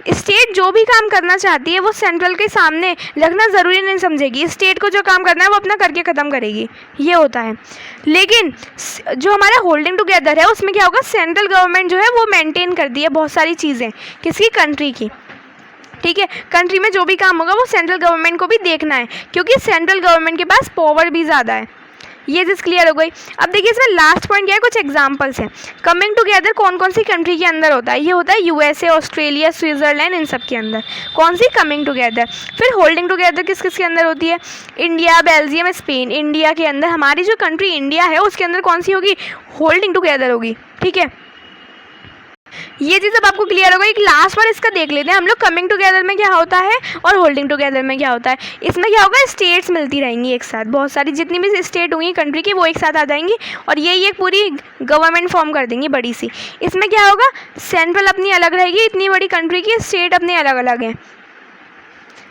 Speaker 1: स्टेट जो भी काम करना चाहती है वो सेंट्रल के सामने रखना ज़रूरी नहीं समझेगी। स्टेट को जो काम करना है वो अपना करके ख़त्म करेगी, ये होता है। लेकिन जो हमारा होल्डिंग टुगेदर है उसमें क्या होगा, सेंट्रल गवर्नमेंट जो है वो मेंटेन करती है बहुत सारी चीज़ें किसकी, कंट्री की, ठीक है। कंट्री में जो भी काम होगा वो सेंट्रल गवर्नमेंट को भी देखना है क्योंकि सेंट्रल गवर्नमेंट के पास पावर भी ज़्यादा है। ये चीज़ क्लियर हो गई। अब देखिए इसमें लास्ट पॉइंट क्या है, कुछ एग्जांपल्स हैं। कमिंग टुगेदर कौन कौन सी कंट्री के अंदर होता है, ये होता है यूएसए, ऑस्ट्रेलिया, स्विट्ज़रलैंड, इन सब के अंदर कौन सी कमिंग टुगेदर। फिर होल्डिंग टुगेदर किस किस के अंदर होती है, इंडिया, बेल्जियम, स्पेन। इंडिया के अंदर हमारी जो कंट्री इंडिया है उसके अंदर कौन सी होगी, होल्डिंग टुगेदर होगी, ठीक है। ये चीज़ अब आपको क्लियर होगा। एक लास्ट बार इसका देख लेते हैं हम लोग, कमिंग टुगेदर में क्या होता है और होल्डिंग टुगेदर में क्या होता है। इसमें क्या होगा, स्टेट्स मिलती रहेंगी एक साथ, बहुत सारी जितनी भी स्टेट होंगी कंट्री की वो एक साथ आ जाएंगी और यही एक पूरी गवर्नमेंट फॉर्म कर देंगी बड़ी सी। इसमें क्या होगा, सेंट्रल अपनी अलग रहेगी, इतनी बड़ी कंट्री की स्टेट अपने अलग अलग हैं।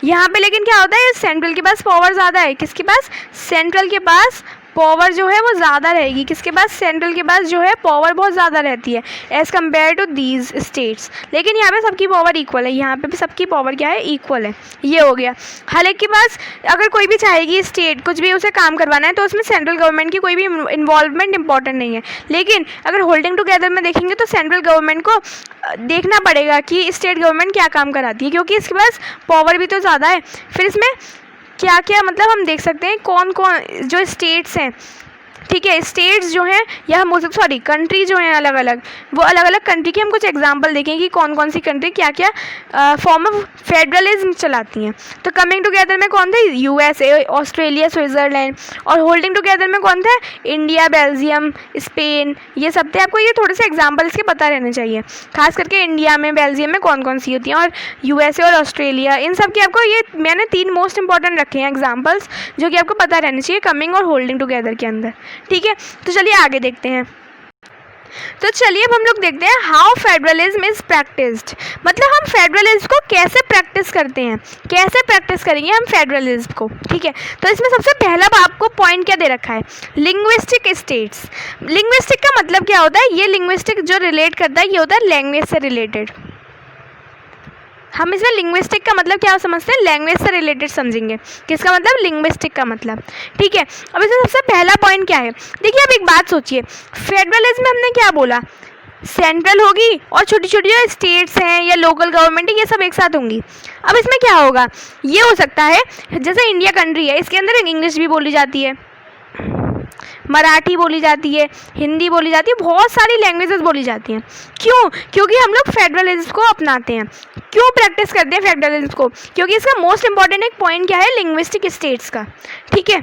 Speaker 1: यहाँ पे लेकिन क्या होता है, सेंट्रल के पास पावर ज़्यादा है, किसके पास, सेंट्रल के पास पावर जो है वो ज़्यादा रहेगी, किसके पास, सेंट्रल के पास जो है पावर बहुत ज़्यादा रहती है as compare to these states. लेकिन यहाँ पे सबकी पावर इक्वल है, यहाँ पे भी सबकी पावर क्या है, इक्वल है। ये हो गया। हर एक के पास अगर कोई भी चाहेगी स्टेट कुछ भी उसे काम करवाना है तो उसमें सेंट्रल गवर्नमेंट की कोई भी इन्वॉल्वमेंट इंपॉर्टेंट नहीं है। लेकिन अगर होल्डिंग टुगेदर में देखेंगे तो सेंट्रल गवर्नमेंट को देखना पड़ेगा कि स्टेट गवर्नमेंट क्या काम कराती है, क्योंकि इसके पास पावर भी तो ज़्यादा है। फिर इसमें क्या क्या मतलब हम देख सकते हैं कौन कौन जो स्टेट्स हैं, ठीक है, स्टेट्स जो हैं या हम बोल सकते, सॉरी, कंट्री जो हैं अलग अलग, वो अलग अलग कंट्री के हम कुछ एग्जांपल देखें कि कौन कौन सी कंट्री क्या क्या फॉर्म ऑफ फेडरलिज्म चलाती हैं। तो कमिंग टुगेदर में कौन थे, यूएसए, ऑस्ट्रेलिया, स्विट्ज़रलैंड। और होल्डिंग टुगेदर में कौन थे, इंडिया, बेल्जियम, स्पेन, ये सब थे। आपको ये थोड़े से एग्जाम्पल इसके पता रहने चाहिए, खास करके इंडिया में, बेल्जियम में कौन कौन सी होती हैं, और यूएसए और ऑस्ट्रेलिया, इन सब की आपको ये मैंने 3 मोस्ट इंपॉर्टेंट रखे हैं एग्जाम्पल्स जो कि आपको पता रहने चाहिए कमिंग और होल्डिंग टुगेदर के अंदर। ठीक है, तो चलिए आगे देखते हैं। तो चलिए अब हम लोग देखते हैं हाउ फेडरलिज्म इज़ प्रैक्टिस्ड, मतलब हम फेडरलिज्म को कैसे प्रैक्टिस करते हैं, कैसे प्रैक्टिस करेंगे हम फेडरलिज्म को। ठीक है, तो इसमें सबसे पहला आपको पॉइंट क्या दे रखा है, लिंग्विस्टिक स्टेट्स। लिंग्विस्टिक का मतलब क्या होता है, ये लिंग्विस्टिक जो रिलेट करता है ये होता है लैंग्वेज से रिलेटेड। हम इसमें लिंग्विस्टिक का मतलब क्या समझते हैं, लैंग्वेज से रिलेटेड समझेंगे। किसका मतलब, लिंग्विस्टिक का मतलब। ठीक है, अब इसमें सबसे पहला पॉइंट क्या है, देखिए अब एक बात सोचिए, फेडरलिज्म में हमने क्या बोला, सेंट्रल होगी और छोटी छोटी जो स्टेट्स हैं या लोकल गवर्नमेंट है ये सब एक साथ होंगी। अब इसमें क्या होगा, ये हो सकता है जैसे इंडिया कंट्री है, इसके अंदर इंग्लिश भी बोली जाती है, मराठी बोली जाती है, हिंदी बोली जाती है, बहुत सारी लैंग्वेजेस बोली जाती हैं। क्यों, क्योंकि हम लोग फेडरलिज्म को अपनाते हैं। क्यों प्रैक्टिस करते हैं फेडरलिज्म को, क्योंकि इसका मोस्ट इंपॉर्टेंट एक पॉइंट क्या है, लिंग्विस्टिक स्टेट्स का। ठीक है,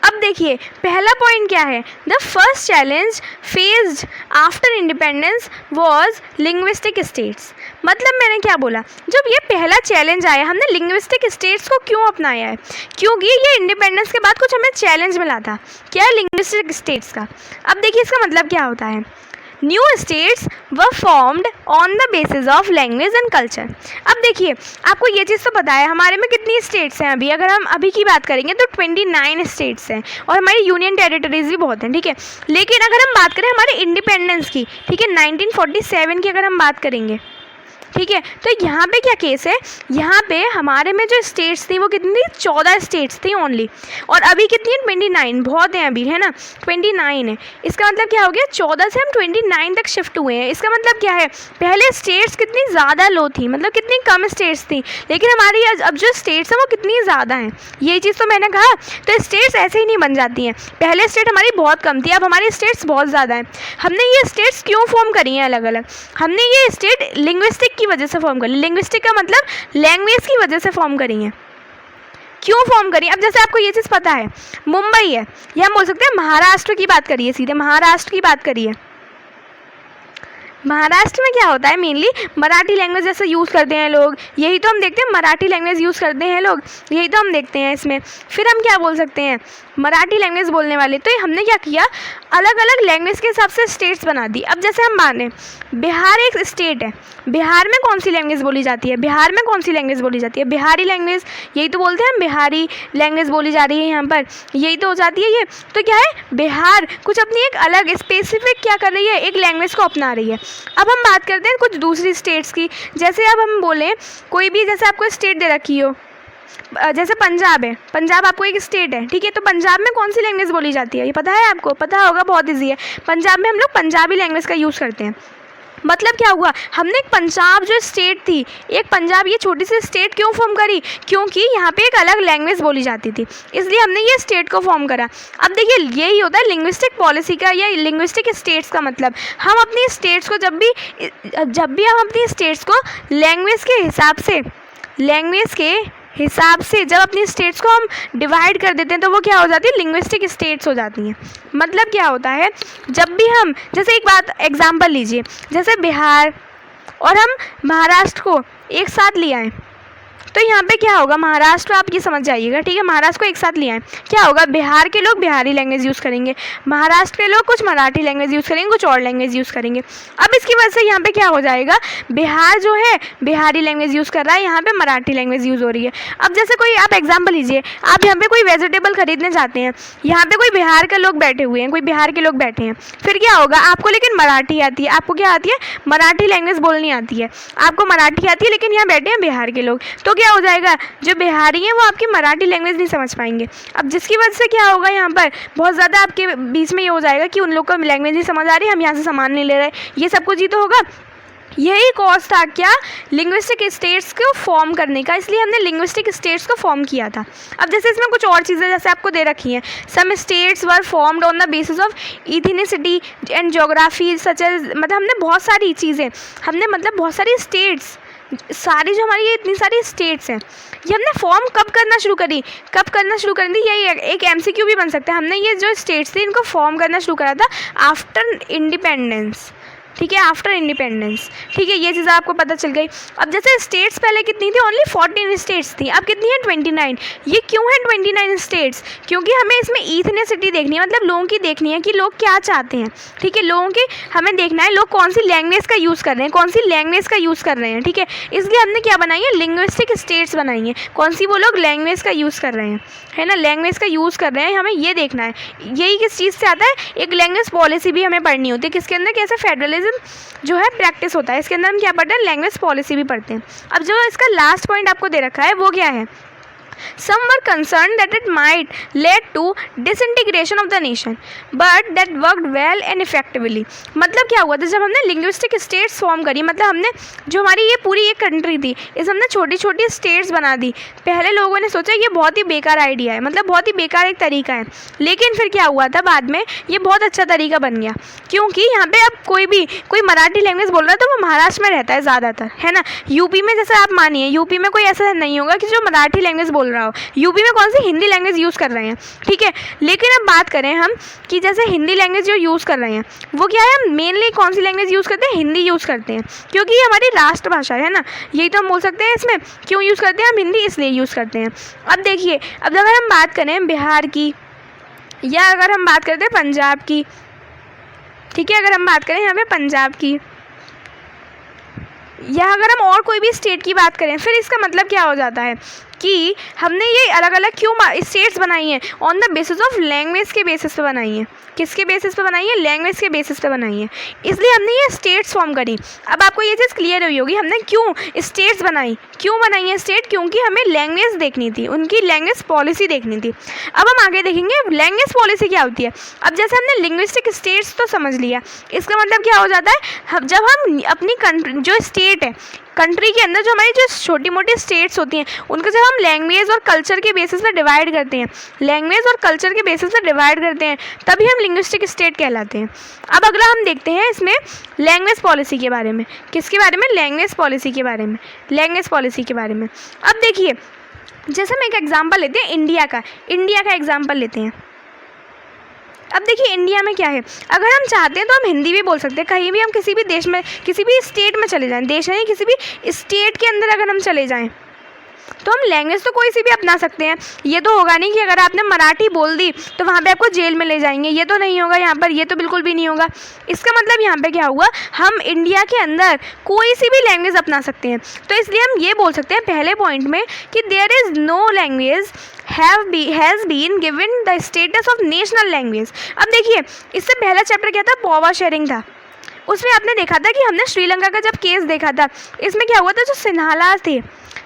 Speaker 1: अब देखिए पहला पॉइंट क्या है, the first challenge faced after independence was linguistic states. मतलब मैंने क्या बोला, जब ये पहला चैलेंज आया हमने लिंग्विस्टिक स्टेट्स को क्यों अपनाया है, क्योंकि ये इंडिपेंडेंस के बाद कुछ हमें चैलेंज मिला था, क्या है, लिंग्विस्टिक स्टेट्स का। अब देखिए इसका मतलब क्या होता है, new states were formed on the basis of language and culture. अब देखिए आपको ये चीज़ तो पता है हमारे में कितनी स्टेट्स हैं अभी, अगर हम अभी की बात करेंगे तो 29 स्टेट्स हैं और हमारी यूनियन टेरिटरीज भी बहुत हैं। ठीक है, लेकिन अगर हम बात करें हमारे इंडिपेंडेंस की, ठीक है, 1947 की अगर हम बात करेंगे, ठीक है, तो यहाँ पे क्या केस है, यहाँ पे हमारे में जो स्टेट्स थी वो कितनी थी, 14 स्टेट्स थी ओनली, और अभी कितनी है, 29, बहुत हैं अभी, है ना, 29 है। इसका मतलब क्या हो गया, 14 से हम 29 तक शिफ्ट हुए हैं। इसका मतलब क्या है, पहले स्टेट्स कितनी ज़्यादा लो थी, मतलब कितनी कम स्टेट्स थी, लेकिन हमारी अब जो स्टेट्स हैं वो कितनी ज़्यादा हैं। ये चीज़ तो मैंने कहा, तो स्टेट्स ऐसे ही नहीं बन जाती हैं, पहले स्टेट हमारी बहुत कम थी, अब हमारी स्टेट्स बहुत ज़्यादा हैं। हमने ये स्टेट्स क्यों फॉर्म करी हैं अलग अलग, हमने ये स्टेट लिंग्विस्टिक की वजह से फॉर्म करी, लिंग्विस्टिक का मतलब लैंग्वेज की वजह से फॉर्म करी है। क्यों फॉर्म करी, अब जैसे आपको ये चीज़ पता है, मुंबई है, या हम बोल सकते हैं महाराष्ट्र की बात करिए, सीधे महाराष्ट्र की बात करिए। महाराष्ट्र में क्या होता है, मेनली मराठी लैंग्वेज जैसे यूज़ करते हैं लोग, यही तो हम देखते हैं, मराठी लैंग्वेज यूज़ करते हैं लोग, यही तो हम देखते हैं इसमें। फिर हम क्या बोल सकते हैं, मराठी लैंग्वेज बोलने वाले, तो ये हमने क्या किया, अलग अलग लैंग्वेज के हिसाब से स्टेट्स बना दी। अब जैसे हम माने बिहार एक स्टेट है, बिहार में कौन सी लैंग्वेज बोली जाती है, बिहार में कौन सी लैंग्वेज बोली जाती है, बिहारी लैंग्वेज, यही तो बोलते हैं हम, बिहारी लैंग्वेज बोली जा रही है यहाँ पर, यही तो हो जाती है ये। तो क्या है, बिहार कुछ अपनी एक अलग स्पेसिफिक क्या कर रही है, एक लैंग्वेज को अपना रही है। अब हम बात करते हैं कुछ दूसरी स्टेट्स की, जैसे अब हम बोलें कोई भी, जैसे आपको स्टेट दे रखी हो, जैसे पंजाब है, पंजाब आपको एक स्टेट है, ठीक है, तो पंजाब में कौन सी लैंग्वेज बोली जाती है, ये पता है आपको, पता होगा, बहुत ईजी है, पंजाब में हम लोग पंजाबी लैंग्वेज का यूज़ करते हैं। मतलब क्या हुआ, हमने एक पंजाब जो स्टेट थी, एक पंजाब ये छोटी सी स्टेट क्यों फॉर्म करी, क्योंकि यहाँ पे एक अलग लैंग्वेज बोली जाती थी, इसलिए हमने ये स्टेट को फॉर्म करा। अब देखिए यही होता है लिंग्विस्टिक पॉलिसी का या लिंग्विस्टिक स्टेट्स का मतलब, हम अपनी स्टेट्स को जब भी हम अपनी स्टेट्स को लैंग्वेज के हिसाब से जब अपनी स्टेट्स को हम डिवाइड कर देते हैं तो वो क्या हो जाती है, लिंग्विस्टिक स्टेट्स हो जाती हैं। मतलब क्या होता है, जब भी हम, जैसे एक बात एग्जांपल लीजिए, जैसे बिहार और हम महाराष्ट्र को एक साथ ले आए, तो यहाँ पे क्या होगा, महाराष्ट्र आप ये समझ जाइएगा, ठीक है, महाराष्ट्र को एक साथ लिया है, क्या होगा, बिहार के लोग बिहारी लैंग्वेज यूज़ करेंगे, महाराष्ट्र के लोग कुछ मराठी लैंग्वेज यूज़ करेंगे, कुछ और लैंग्वेज यूज़ करेंगे। अब इसकी वजह से यहाँ पे क्या हो जाएगा, बिहार जो है बिहारी लैंग्वेज यूज़ कर रहा है, यहाँ पे मराठी लैंग्वेज यूज़ हो रही है। अब जैसे कोई आप एग्जाम्पल लीजिए, आप यहाँ पे कोई वेजिटेबल खरीदने जाते हैं, यहाँ पे कोई बिहार के लोग बैठे हुए हैं, कोई बिहार के लोग बैठे हैं, फिर क्या होगा, आपको लेकिन मराठी आती है, आपको क्या आती है, मराठी लैंग्वेज बोलनी आती है, आपको मराठी आती है, लेकिन यहाँ बैठे हैं बिहार के लोग, तो क्या हो जाएगा, जो बिहारी हैं वो आपकी मराठी लैंग्वेज नहीं समझ पाएंगे। अब जिसकी वजह से क्या होगा, यहाँ पर बहुत ज़्यादा आपके बीच में ये हो जाएगा कि उन लोग को लैंग्वेज नहीं समझ आ रही, हम यहाँ से सामान नहीं ले रहे, ये सब कुछ ही तो होगा। यही कॉज था क्या, लिंग्विस्टिक स्टेट्स को फॉर्म करने का, इसलिए हमने लिंग्विस्टिक स्टेट्स को फॉर्म किया था। अब जैसे इसमें कुछ और चीज़ें जैसे आपको दे रखी हैं, some states were formed on the basis of ethnicity and geography such as, मतलब हमने बहुत सारी चीज़ें, हमने मतलब बहुत सारी स्टेट्स, सारी जो हमारी ये इतनी सारी स्टेट्स हैं, ये हमने फॉर्म कब करना शुरू करी, कब करना शुरू कर दी, यही एक MCQ भी बन सकता है। हमने ये जो स्टेट्स थी इनको फॉर्म करना शुरू करा था आफ्टर इंडिपेंडेंस, ठीक है, आफ्टर इंडिपेंडेंस, ठीक है, ये चीज़ आपको पता चल गई। अब जैसे स्टेट्स पहले कितनी थी, ओनली 14 स्टेट्स थी, अब कितनी है 29। ये क्यों है 29 स्टेट्स, क्योंकि हमें इसमें इथनिसिटी देखनी है, मतलब लोगों की देखनी है कि लोग क्या चाहते हैं, ठीक है, लोगों की हमें देखना है लोग कौन सी लैंग्वेज का यूज़ कर रहे हैं, कौन सी लैंग्वेज का यूज़ कर रहे हैं, ठीक है, इसलिए हमने क्या बनाई है, लिंग्विस्टिक स्टेट्स बनाई हैं, कौन सी वो लोग लैंग्वेज का यूज़ कर रहे हैं, है ना, लैंग्वेज का यूज़ कर रहे हैं, हमें ये देखना है। यही किस चीज़ से आता है, एक लैंग्वेज पॉलिसी भी हमें पढ़नी होती है, किसके अंदर, कैसे फेडरलिज्म जो है प्रैक्टिस होता है, इसके अंदर हम क्या पढ़ते हैं, लैंग्वेज पॉलिसी भी पढ़ते हैं। अब जो इसका लास्ट पॉइंट आपको दे रखा है वो क्या है, some were concerned that it might lead to disintegration of the nation but that worked well and effectively। मतलब क्या हुआ था, जब हमने लिंग्विस्टिक स्टेट्स फॉर्म करी, मतलब हमने जो हमारी ये पूरी एक कंट्री थी इस हमने छोटी छोटी स्टेट्स बना दी। पहले लोगों ने सोचा ये बहुत ही बेकार आइडिया है, मतलब बहुत ही बेकार एक तरीका है, लेकिन फिर क्या हुआ था, बाद में ये बहुत अच्छा तरीका बन गया, क्योंकि यहाँ पे अब कोई मराठी लैंग्वेज बोल रहा है तो वो महाराष्ट्र में रहता है ज़्यादातर, है ना। यूपी में जैसे आप मानिए, यूपी में कोई ऐसा नहीं होगा कि जो मराठी लैंग्वेज बोल रहा हो, यूपी में कौन सी हिंदी लैंग्वेज यूज़ कर रहे हैं, ठीक है। लेकिन अब बात करें हम कि जैसे हिंदी लैंग्वेज जो यूज़ कर रहे हैं वो क्या है, हम मेनली कौन सी लैंग्वेज यूज़ करते हैं, हिंदी यूज़ करते हैं, क्योंकि ये हमारी राष्ट्रभाषा है ना, यही तो हम बोल सकते हैं। इसमें क्यों यूज़ करते हैं हम हिंदी, इसलिए यूज़ करते हैं। अब देखिए, अब अगर हम बात करें बिहार की या अगर हम बात करते हैं पंजाब की, ठीक है, अगर हम बात करें यहाँ पे पंजाब की या अगर हम और कोई भी स्टेट की बात करें, फिर इसका मतलब क्या हो जाता है कि हमने ये अलग अलग क्यों स्टेट्स बनाई हैं, on the basis of language के बेसिस पे बनाई हैं। किसके बेसिस पे बनाई है, लैंग्वेज के बेसिस पे बनाई है, इसलिए हमने ये स्टेट्स फॉर्म करी। अब आपको ये चीज़ क्लियर हुई होगी हमने क्यों स्टेट्स बनाई, क्यों बनाई है स्टेट, क्योंकि हमें लैंग्वेज देखनी थी, उनकी लैंग्वेज पॉलिसी देखनी थी। अब हम आगे देखेंगे लैंग्वेज पॉलिसी क्या होती है। अब जैसे हमने लिंग्विस्टिक स्टेट्स तो समझ लिया, इसका मतलब क्या हो जाता है, जब हम अपनी कंट्री जो स्टेट है, कंट्री के अंदर जो हमारी जो छोटी मोटी स्टेट्स होती हैं उनको जब हम लैंग्वेज और कल्चर के बेसिस पे डिवाइड करते हैं, लैंग्वेज और कल्चर के बेसिस पे डिवाइड करते हैं, तभी हम लिंग्विस्टिक स्टेट कहलाते हैं। अब अगला हम देखते हैं इसमें लैंग्वेज पॉलिसी के बारे में। किसके बारे में, लैंग्वेज पॉलिसी के बारे में, लैंग्वेज पॉलिसी के बारे में। अब देखिए, जैसे हम एक एग्जाम्पल लेते हैं इंडिया का एग्जाम्पल लेते हैं। अब देखिए इंडिया में क्या है, अगर हम चाहते हैं तो हम हिंदी भी बोल सकते हैं, कहीं भी हम किसी भी देश में किसी भी स्टेट में चले जाएं, देश नहीं किसी भी स्टेट के अंदर अगर हम चले जाएं तो हम लैंग्वेज तो कोई सी भी अपना सकते हैं। ये तो होगा नहीं कि अगर आपने मराठी बोल दी तो वहाँ पे आपको जेल में ले जाएंगे, ये तो नहीं होगा यहाँ पर, ये तो बिल्कुल भी नहीं होगा। इसका मतलब यहाँ पे क्या हुआ, हम इंडिया के अंदर कोई सी भी लैंग्वेज अपना सकते हैं। तो इसलिए हम ये बोल सकते हैं पहले पॉइंट में कि there is no language has been given the status of national language. अब देखिए, इससे पहला चैप्टर क्या था, पावर शेयरिंग था। उसमें आपने देखा था कि हमने श्रीलंका का जब केस देखा था, इसमें क्या हुआ था, जो सिन्हाला थे,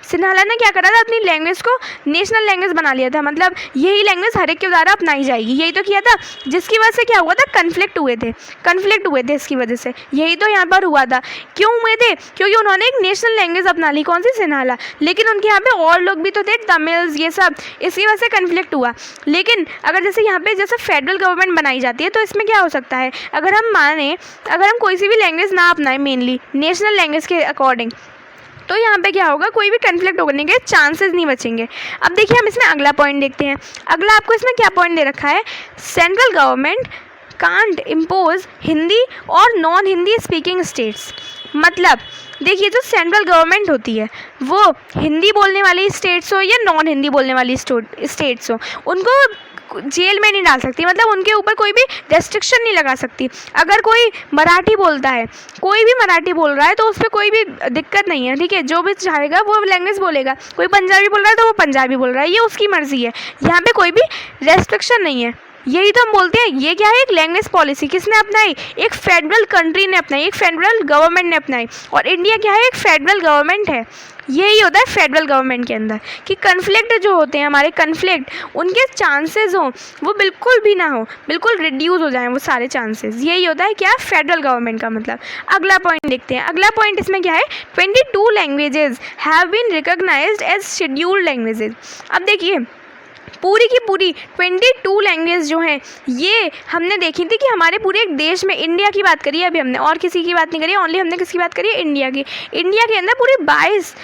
Speaker 1: सिन्हाला ने क्या करा था, अपनी लैंग्वेज को नेशनल लैंग्वेज बना लिया था, मतलब यही लैंग्वेज हर एक के द्वारा अपनाई जाएगी, यही तो किया था। जिसकी वजह से क्या हुआ था, कन्फ्लिक्ट हुए थे इसकी वजह से, यही तो यहाँ पर हुआ था। क्यों हुए थे, क्योंकि उन्होंने एक नेशनल लैंग्वेज अपना ली, कौन सी, सिन्हाला। लेकिन उनके यहाँ पे और लोग भी तो थे, तमिल्स, ये सब, इसकी वजह से कन्फ्लिक्ट हुआ। लेकिन अगर जैसे यहाँ पे जैसे फेडरल गवर्नमेंट बनाई जाती है तो इसमें क्या हो सकता है, अगर हम माने अगर हम कोई सी भी लैंग्वेज ना अपनाएं मेनली नेशनल लैंग्वेज के अकॉर्डिंग, तो यहाँ पे क्या होगा, कोई भी कन्फ्लिक्ट होने के चांसेस नहीं बचेंगे। अब देखिए हम इसमें अगला पॉइंट देखते हैं। अगला आपको इसमें क्या पॉइंट दे रखा है, central government can't impose Hindi और नॉन हिंदी स्पीकिंग स्टेट्स। मतलब देखिए, जो सेंट्रल गवर्नमेंट होती है वो हिंदी बोलने वाली स्टेट्स हो या नॉन हिंदी बोलने वाली स्टेट्स हो, उनको जेल में नहीं डाल सकती, मतलब उनके ऊपर कोई भी रेस्ट्रिक्शन नहीं लगा सकती। अगर कोई मराठी बोलता है, कोई भी मराठी बोल रहा है, तो उस पर कोई भी दिक्कत नहीं है, ठीक है, जो भी चाहेगा वो लैंग्वेज बोलेगा। कोई पंजाबी बोल रहा है तो वो पंजाबी बोल रहा है, ये उसकी मर्ज़ी है, यहाँ पे कोई भी रेस्ट्रिक्शन नहीं है। यही तो हम बोलते हैं, ये क्या है, एक लैंग्वेज पॉलिसी किसने अपनाई, एक फेडरल कंट्री ने अपनाई, एक फेडरल गवर्नमेंट ने अपनाई। और इंडिया क्या है, एक फेडरल गवर्नमेंट है। यही होता है फेडरल गवर्नमेंट के अंदर कि कन्फ्लिक्ट जो होते हैं हमारे, कन्फ्लिक्ट उनके चांसेस हों वो बिल्कुल भी ना हो, बिल्कुल रिड्यूस हो जाएं वो सारे चांसेस। यही होता है क्या, फेडरल गवर्नमेंट का मतलब। अगला पॉइंट देखते हैं। अगला पॉइंट इसमें क्या है, 22 languages have been recognised as scheduled languages. अब देखिए, पूरी की पूरी 22 लैंग्वेज जो हैं ये हमने देखी थी कि हमारे पूरे एक देश में, इंडिया की बात करी है अभी हमने, और किसी की बात नहीं करी, ओनली हमने किसकी बात करी है, इंडिया की। इंडिया के अंदर पूरी 22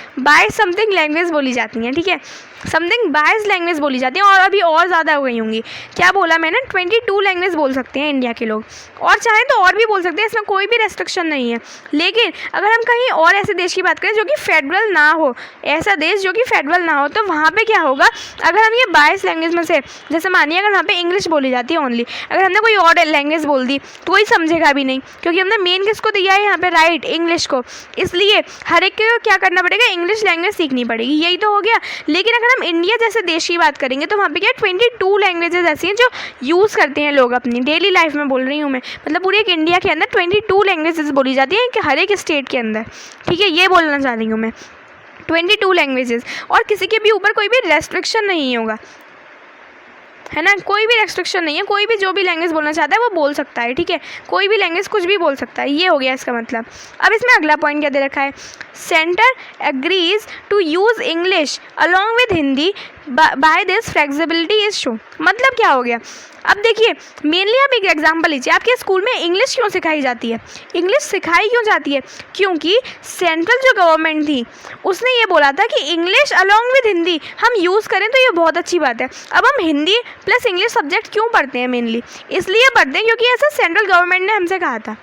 Speaker 1: समथिंग लैंग्वेज बोली जाती हैं, ठीक है, समथिंग 22 लैंग्वेज बोली जाती हैं, और अभी और ज़्यादा हो गई होंगी। क्या बोला मैंने, 22 लैंग्वेज बोल सकते हैं इंडिया के लोग, और चाहें तो और भी बोल सकते हैं, इसमें कोई भी रेस्ट्रिक्शन नहीं है। लेकिन अगर हम कहीं और ऐसे देश की बात करें जो कि फेडरल ना हो, ऐसा देश जो कि फेडरल ना हो, तो वहाँ पे क्या होगा, अगर हम ये 22 लैंग्वेज में से, जैसे मानिए अगर वहाँ पे इंग्लिश बोली जाती है ओनली, अगर हमने कोई और लैंग्वेज बोल दी तो कोई समझेगा भी नहीं, क्योंकि हमने मेन किसको दिया है यहाँ पे, राइट, इंग्लिश को। इसलिए हर एक को क्या करना पड़ेगा, इंग्लिश लैंग्वेज सीखनी पड़ेगी, यही तो हो गया। लेकिन अगर हम इंडिया जैसे देश की बात करेंगे तो वहाँ पे क्या 22 लैंग्वेजेस ऐसी हैं जो यूज़ करते हैं लोग अपनी डेली लाइफ में, बोल रही हूँ मैं, मतलब पूरे एक इंडिया के अंदर 22 लैंग्वेजेस बोली जाती हैं कि हर एक स्टेट के अंदर, ठीक है, ये बोलना चाह रही हूँ मैं, 22 लैंग्वेजेस। और किसी के भी ऊपर कोई भी रेस्ट्रिक्शन नहीं होगा, है ना, कोई भी रेस्ट्रिक्शन नहीं है, कोई भी जो भी लैंग्वेज बोलना चाहता है वो बोल सकता है, ठीक है, कोई भी लैंग्वेज कुछ भी बोल सकता है, ये हो गया इसका मतलब। अब इसमें अगला पॉइंट क्या दे रखा है, centre agrees to use English along with Hindi by this flexibility is show. मतलब क्या हो गया, अब देखिए मेनली आप एक एग्जांपल लीजिए, आपके स्कूल में इंग्लिश क्यों सिखाई जाती है, इंग्लिश सिखाई क्यों जाती है, क्योंकि सेंट्रल जो गवर्नमेंट थी उसने ये बोला था कि इंग्लिश अलॉन्ग विद हिंदी हम यूज़ करें तो ये बहुत अच्छी बात है। अब हम हिंदी प्लस इंग्लिश सब्जेक्ट क्यों पढ़ते हैं, मेनली इसलिए पढ़ते हैं क्योंकि ऐसा सेंट्रल गवर्नमेंट ने हमसे कहा था।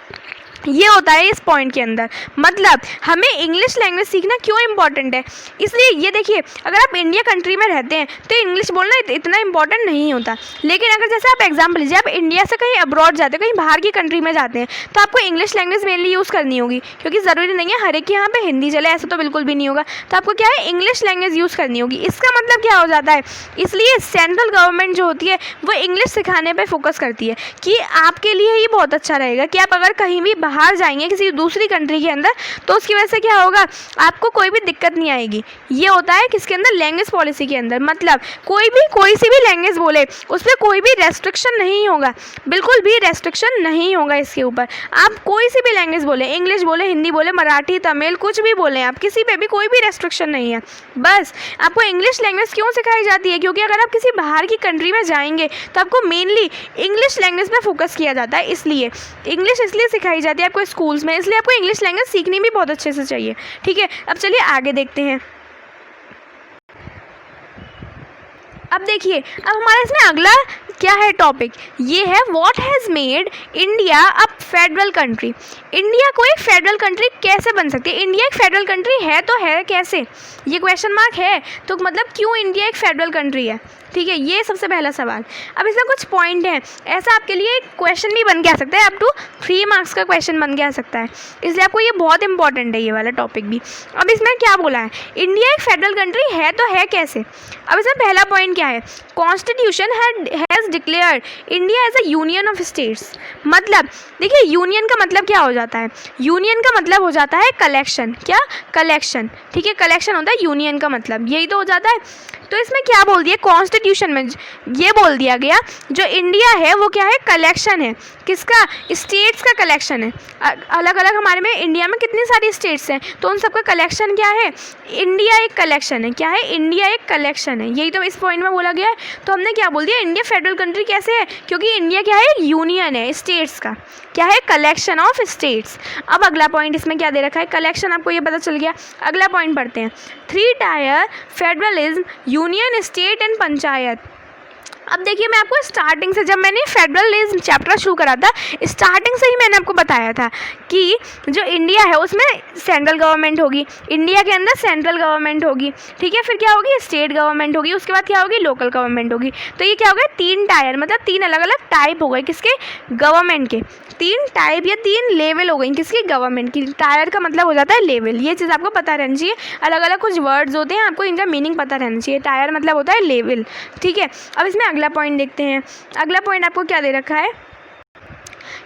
Speaker 1: ये होता है इस पॉइंट के अंदर, मतलब हमें इंग्लिश लैंग्वेज सीखना क्यों इंपॉर्टेंट है, इसलिए ये देखिए, अगर आप इंडिया कंट्री में रहते हैं तो इंग्लिश बोलना इतना इंपॉर्टेंट नहीं होता। लेकिन अगर जैसे आप एग्जांपल लीजिए, आप इंडिया से कहीं अब्रॉड जाते हैं, कहीं बाहर की कंट्री में जाते हैं, तो आपको इंग्लिश लैंग्वेज मेनली यूज़ करनी होगी, क्योंकि ज़रूरी नहीं है हर एक के यहाँ पे हिंदी चले, ऐसा तो बिल्कुल भी नहीं होगा। तो आपको क्या है, इंग्लिश लैंग्वेज यूज़ करनी होगी। इसका मतलब क्या हो जाता है, इसलिए सेंट्रल गवर्नमेंट जो होती है वो इंग्लिश सिखाने पर फोकस करती है कि आपके लिए ही बहुत अच्छा रहेगा कि आप अगर कहीं भी बाहर जाएंगे किसी दूसरी कंट्री के अंदर, तो उसकी वजह से क्या होगा, आपको कोई भी दिक्कत नहीं आएगी। ये होता है किसके अंदर, लैंग्वेज पॉलिसी के अंदर। मतलब कोई सी भी लैंग्वेज बोले उस पर कोई भी रेस्ट्रिक्शन नहीं होगा, बिल्कुल भी रेस्ट्रिक्शन नहीं होगा इसके ऊपर। आप कोई सी भी लैंग्वेज बोले, इंग्लिश बोले, हिंदी बोले, मराठी, तमिल, कुछ भी बोले, आप किसी पे भी कोई भी रेस्ट्रिक्शन नहीं है। बस आपको इंग्लिश लैंग्वेज क्यों सिखाई जाती है, क्योंकि अगर आप किसी बाहर की कंट्री में जाएंगे तो आपको मेनली इंग्लिश लैंग्वेज पर फोकस किया जाता है, इसलिए इंग्लिश इसलिए सिखाई जाती है आपको स्कूल्स में, इसलिए आपको इंग्लिश लैंग्वेज सीखनी भी बहुत अच्छे से चाहिए, ठीक है। अब चलिए आगे देखते हैं। अब देखिए, अब हमारा इसमें अगला क्या है टॉपिक, ये है what has made India a federal country. India को एक फेडरल कंट्री कैसे बन सकती है, इंडिया एक फेडरल कंट्री है तो है कैसे, ये क्वेश्चन मार्क है, तो मतलब क्यों इंडिया एक फेडरल कंट्री है, ठीक है, ये सबसे पहला सवाल। अब इसमें कुछ पॉइंट हैं, ऐसा आपके लिए एक क्वेश्चन भी बन के आ सकता है, अप टू 3 मार्क्स का क्वेश्चन बन के आ सकता है, इसलिए आपको ये बहुत इंपॉर्टेंट है ये वाला टॉपिक भी। अब इसमें क्या बोला है, इंडिया एक फेडरल कंट्री है तो है कैसे। अब इसमें पहला पॉइंट क्या है, constitution has declared India as a union of states. मतलब देखिए, यूनियन का मतलब क्या हो जाता है, यूनियन का मतलब हो जाता है कलेक्शन, क्या, कलेक्शन, ठीक है, कलेक्शन होता है यूनियन का मतलब, यही तो हो जाता है। तो इसमें क्या बोल दिया, कॉन्स्टिट्यूशन में ये बोल दिया गया जो इंडिया है वो क्या है, कलेक्शन है, किसका, स्टेट्स का कलेक्शन है। अलग अलग हमारे में इंडिया में कितनी सारी स्टेट्स हैं, तो उन सबका कलेक्शन क्या है, इंडिया एक कलेक्शन है, क्या है, इंडिया एक कलेक्शन है, यही तो इस पॉइंट में बोला गया है। तो हमने क्या बोल दिया, इंडिया फेडरल कंट्री कैसे है, क्योंकि इंडिया क्या है, यूनियन है स्टेट्स का, क्या है, कलेक्शन ऑफ स्टेट्स। अब अगला पॉइंट इसमें क्या दे रखा है, कलेक्शन, आपको ये पता चल गया। अगला पॉइंट पढ़ते हैं, 3 tyre federalism, union, state and panchayat. अब देखिए, मैं आपको स्टार्टिंग से, जब मैंने फेडरलिज्म चैप्टर शुरू करा था, स्टार्टिंग से ही मैंने आपको बताया था कि जो इंडिया है उसमें सेंट्रल गवर्नमेंट होगी, इंडिया के अंदर सेंट्रल गवर्नमेंट होगी, ठीक है, फिर क्या होगी, स्टेट गवर्नमेंट होगी, उसके बाद क्या होगी, लोकल गवर्नमेंट होगी। तो ये क्या हो गया, 3 टायर, मतलब 3 अलग अलग टाइप हो गए किसके, गवर्नमेंट के। 3 टाइप या 3 लेवल हो गई किसकी, गवर्नमेंट की। टायर का मतलब हो जाता है लेवल, ये चीज़ आपको पता रहनी चाहिए। अलग अलग कुछ वर्ड्स होते हैं, आपको इनका मीनिंग पता रहना चाहिए। टायर मतलब होता है लेवल, ठीक है। अब इसमें अगला पॉइंट देखते हैं। अगला पॉइंट आपको क्या दे रखा है,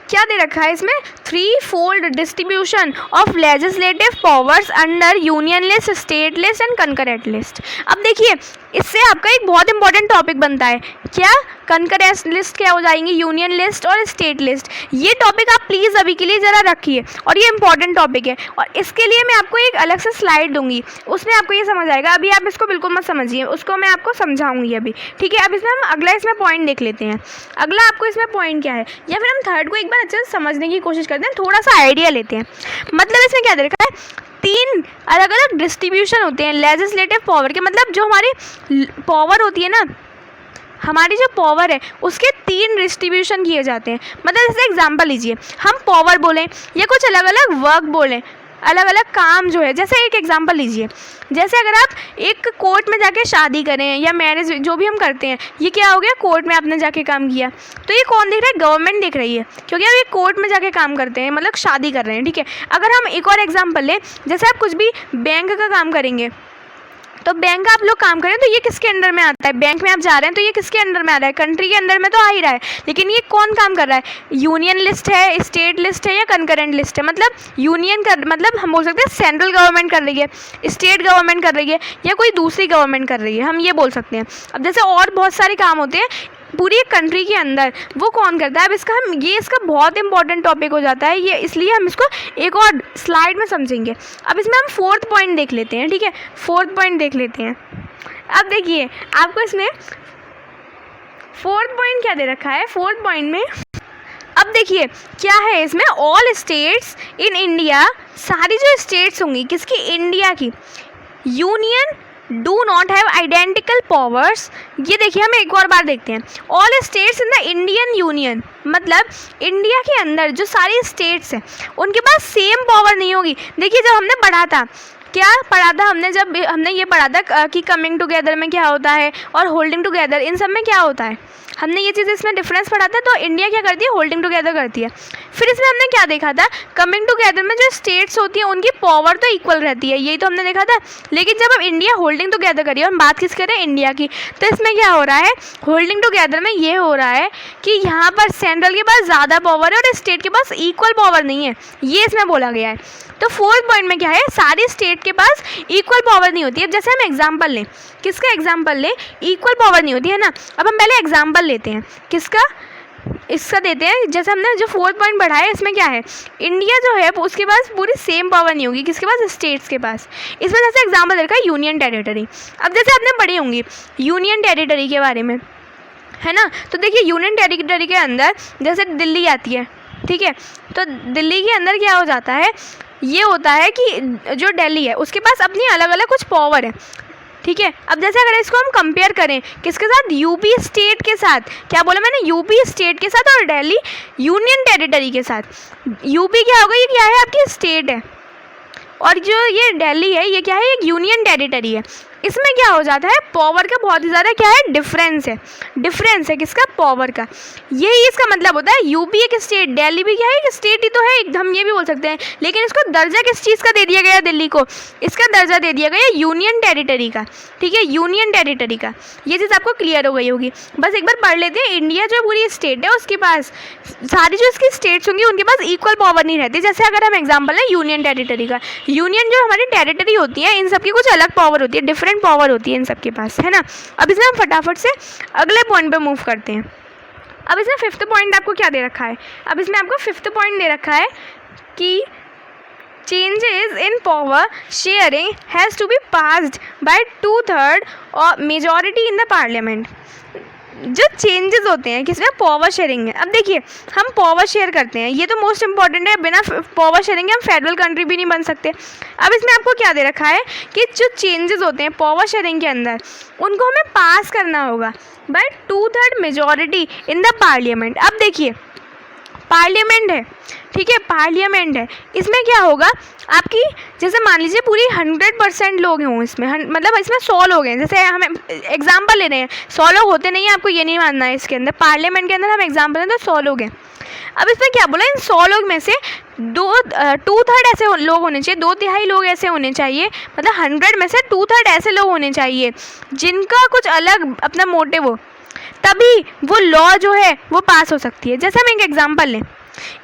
Speaker 1: क्या दे रखा है इसमें, 3-fold distribution of legislative powers under union list, state list and concurrent list. अब देखिए, इससे आपका एक बहुत इंपॉर्टेंट टॉपिक बनता है, क्या, कंकरेंट लिस्ट क्या हो जाएंगी, यूनियन लिस्ट और स्टेट लिस्ट। ये टॉपिक आप प्लीज़ अभी के लिए ज़रा रखिए, और ये इंपॉर्टेंट टॉपिक है, और इसके लिए मैं आपको एक अलग से स्लाइड दूंगी, उसमें आपको ये समझ आएगा। अभी आप इसको बिल्कुल मत समझिए, उसको मैं आपको समझाऊंगी अभी, ठीक है। अब इसमें हम अगला इसमें पॉइंट देख लेते हैं। अगला आपको इसमें पॉइंट क्या है, या फिर हम थर्ड को एक बार अच्छे से समझने की कोशिश करते हैं, थोड़ा सा आइडिया लेते हैं। मतलब इसमें क्या दे रखा है, 3 अलग अलग डिस्ट्रीब्यूशन होते हैं लेजिस्लेटिव पावर के, मतलब जो हमारी पावर होती है ना, हमारी जो पावर है उसके 3 डिस्ट्रीब्यूशन किए जाते हैं। मतलब जैसे एग्जांपल लीजिए, हम पावर बोलें या कुछ अलग अलग वर्क बोलें, अलग अलग काम जो है, जैसे एक एग्जांपल लीजिए, जैसे अगर आप एक कोर्ट में जाके शादी करें या मैरिज जो भी हम करते हैं, ये क्या हो गया, कोर्ट में आपने जाके काम किया, तो ये कौन देख रहा है, गवर्नमेंट देख रही है, क्योंकि आप ये कोर्ट में जाके काम करते हैं, मतलब शादी कर रहे हैं, ठीक है। अगर हम एक और एग्जांपल लें, जैसे आप कुछ भी बैंक का काम करेंगे, तो बैंक का आप लोग काम करें तो ये किसके अंडर में आता है, बैंक में आप जा रहे हैं तो ये किसके अंडर में आ रहा है, कंट्री के अंडर में तो आ ही रहा है, लेकिन ये कौन काम कर रहा है, यूनियन लिस्ट है, स्टेट लिस्ट है या कंकरेंट लिस्ट है। मतलब यूनियन कर, मतलब हम बोल सकते हैं सेंट्रल गवर्नमेंट कर रही है, स्टेट गवर्नमेंट कर रही है, या कोई दूसरी गवर्नमेंट कर रही है, हम ये बोल सकते हैं। अब जैसे और बहुत सारे काम होते हैं पूरी एक कंट्री के अंदर, वो कौन करता है। अब इसका हम ये इसका बहुत इंपॉर्टेंट टॉपिक हो जाता है ये, इसलिए हम इसको एक और स्लाइड में समझेंगे। अब इसमें हम 4th पॉइंट देख लेते हैं, ठीक है, 4th पॉइंट देख लेते हैं। अब देखिए, आपको इसमें 4th पॉइंट क्या दे रखा है, 4th पॉइंट में अब देखिए क्या है इसमें, ऑल स्टेट्स इन इंडिया, सारी जो स्टेट्स होंगी किसकी, इंडिया की, union do not have identical powers. ये देखिए, हम एक और बार देखते हैं, all states in the Indian union, मतलब इंडिया के अंदर जो सारी स्टेट्स हैं उनके पास सेम पावर नहीं होगी। देखिए, जब हमने पढ़ा था, क्या पढ़ा था हमने, जब हमने ये पढ़ा था कि कमिंग टुगेदर में क्या होता है और होल्डिंग टुगेदर, इन सब में क्या होता है, हमने ये चीज़ इसमें डिफरेंस पढ़ा था। तो इंडिया क्या करती है, होल्डिंग टुगेदर करती है। फिर इसमें हमने क्या देखा था, कमिंग टुगेदर में जो स्टेट्स होती हैं उनकी पावर तो इक्वल रहती है, यही तो हमने देखा था। लेकिन जब अब इंडिया होल्डिंग टुगेदर करिए, हम बात किस करें, इंडिया की, तो इसमें क्या हो रहा है, होल्डिंग टुगेदर में ये हो रहा है कि यहाँ पर सेंट्रल के पास ज़्यादा पावर है और स्टेट के पास इक्वल पावर नहीं है, ये इसमें बोला गया है। तो 4th पॉइंट में क्या है, सारी स्टेट के पास इक्वल पावर नहीं होती है। अब जैसे हम एग्जांपल लें, किसका एग्जांपल लें, इक्वल पावर नहीं होती है ना। अब हम पहले एग्जांपल लेते हैं, किसका, इसका देते हैं। जैसे हमने जो 4th पॉइंट पढ़ा है, इसमें क्या है, इंडिया जो है उसके पास पूरी सेम पावर नहीं होगी, किसके पास, स्टेट्स के पास। इसमें जैसे एग्जांपल देखा है यूनियन टेरिटरी। अब जैसे आपने पढ़ी होंगी यूनियन टेरिटरी के बारे में, है ना, तो देखिए यूनियन टेरिटरी के अंदर जैसे दिल्ली आती है, ठीक है, तो दिल्ली के अंदर क्या हो जाता है, ये होता है कि जो दिल्ली है उसके पास अपनी अलग अलग कुछ पावर है, ठीक है। अब जैसे अगर इसको हम कंपेयर करें किसके साथ, यूपी स्टेट के साथ, क्या बोला मैंने, यूपी स्टेट के साथ, और दिल्ली यूनियन टेरिटरी के साथ। यूपी क्या होगा, ये क्या है, आपकी स्टेट है, और जो ये दिल्ली है ये क्या है, एक यूनियन टेरिटरी है। इसमें क्या हो जाता है, पावर का बहुत ही ज़्यादा क्या है, डिफरेंस है किसका, पावर का। यही इसका मतलब होता है, यूपी एक स्टेट, दिल्ली भी क्या है, एक स्टेट ही तो है, हम ये भी बोल सकते हैं, लेकिन इसको दर्जा किस चीज़ का दे दिया गया, दिल्ली को इसका दर्जा दे दिया गया यूनियन टेरिटरी का, ठीक है, यूनियन टेरिटरी का। ये चीज़ आपको क्लियर हो गई होगी। बस एक बार पढ़ लेते हैं, इंडिया जो पूरी स्टेट है उसके पास सारी जो इसकी स्टेट्स होंगी उनके पास इक्वल पावर नहीं रहती। जैसे अगर हम एग्जाम्पल है यूनियन टेरिटरी का, यूनियन जो हमारी टेरिटरी होती है इन सबकी कुछ अलग पावर होती है, डिफरेंट पावर होती है इन सब के पास, है ना। अब इसमें हम फटाफट से अगले पॉइंट पे मूव करते हैं। अब इसमें 5th पॉइंट आपको क्या दे रखा है, अब इसमें आपको 5th पॉइंट दे रखा है कि changes in power sharing has to be passed by 2/3 or majority in the parliament। जो चेंजेस होते हैं किसमें, पावर शेयरिंग है। अब देखिए हम पावर शेयर करते हैं, ये तो मोस्ट इंपॉर्टेंट है, बिना पावर शेयरिंग के हम फेडरल कंट्री भी नहीं बन सकते। अब इसमें आपको क्या दे रखा है कि जो चेंजेस होते हैं पावर शेयरिंग के अंदर उनको हमें पास करना होगा by 2/3 majority in the parliament. अब देखिए पार्लियामेंट है, ठीक है, पार्लियामेंट है, इसमें क्या होगा आपकी, जैसे मान लीजिए पूरी 100% लोग हों इसमें, मतलब इसमें 100 लोग हैं, जैसे हम एग्जांपल ले रहे हैं, 100 लोग होते नहीं हैं, आपको ये नहीं मानना है, इसके अंदर पार्लियामेंट के अंदर हम एग्जांपल लें तो 100 लोग हैं। अब इसमें क्या बोला, इन 100 लोग में से 2/3 ऐसे लोग होने चाहिए, 2/3 लोग ऐसे होने चाहिए, मतलब 100 में से 2/3 ऐसे लोग होने चाहिए जिनका कुछ अलग अपना मोटिव हो, तभी वो लॉ जो है वो पास हो सकती है। जैसे हम एक एग्जांपल लें,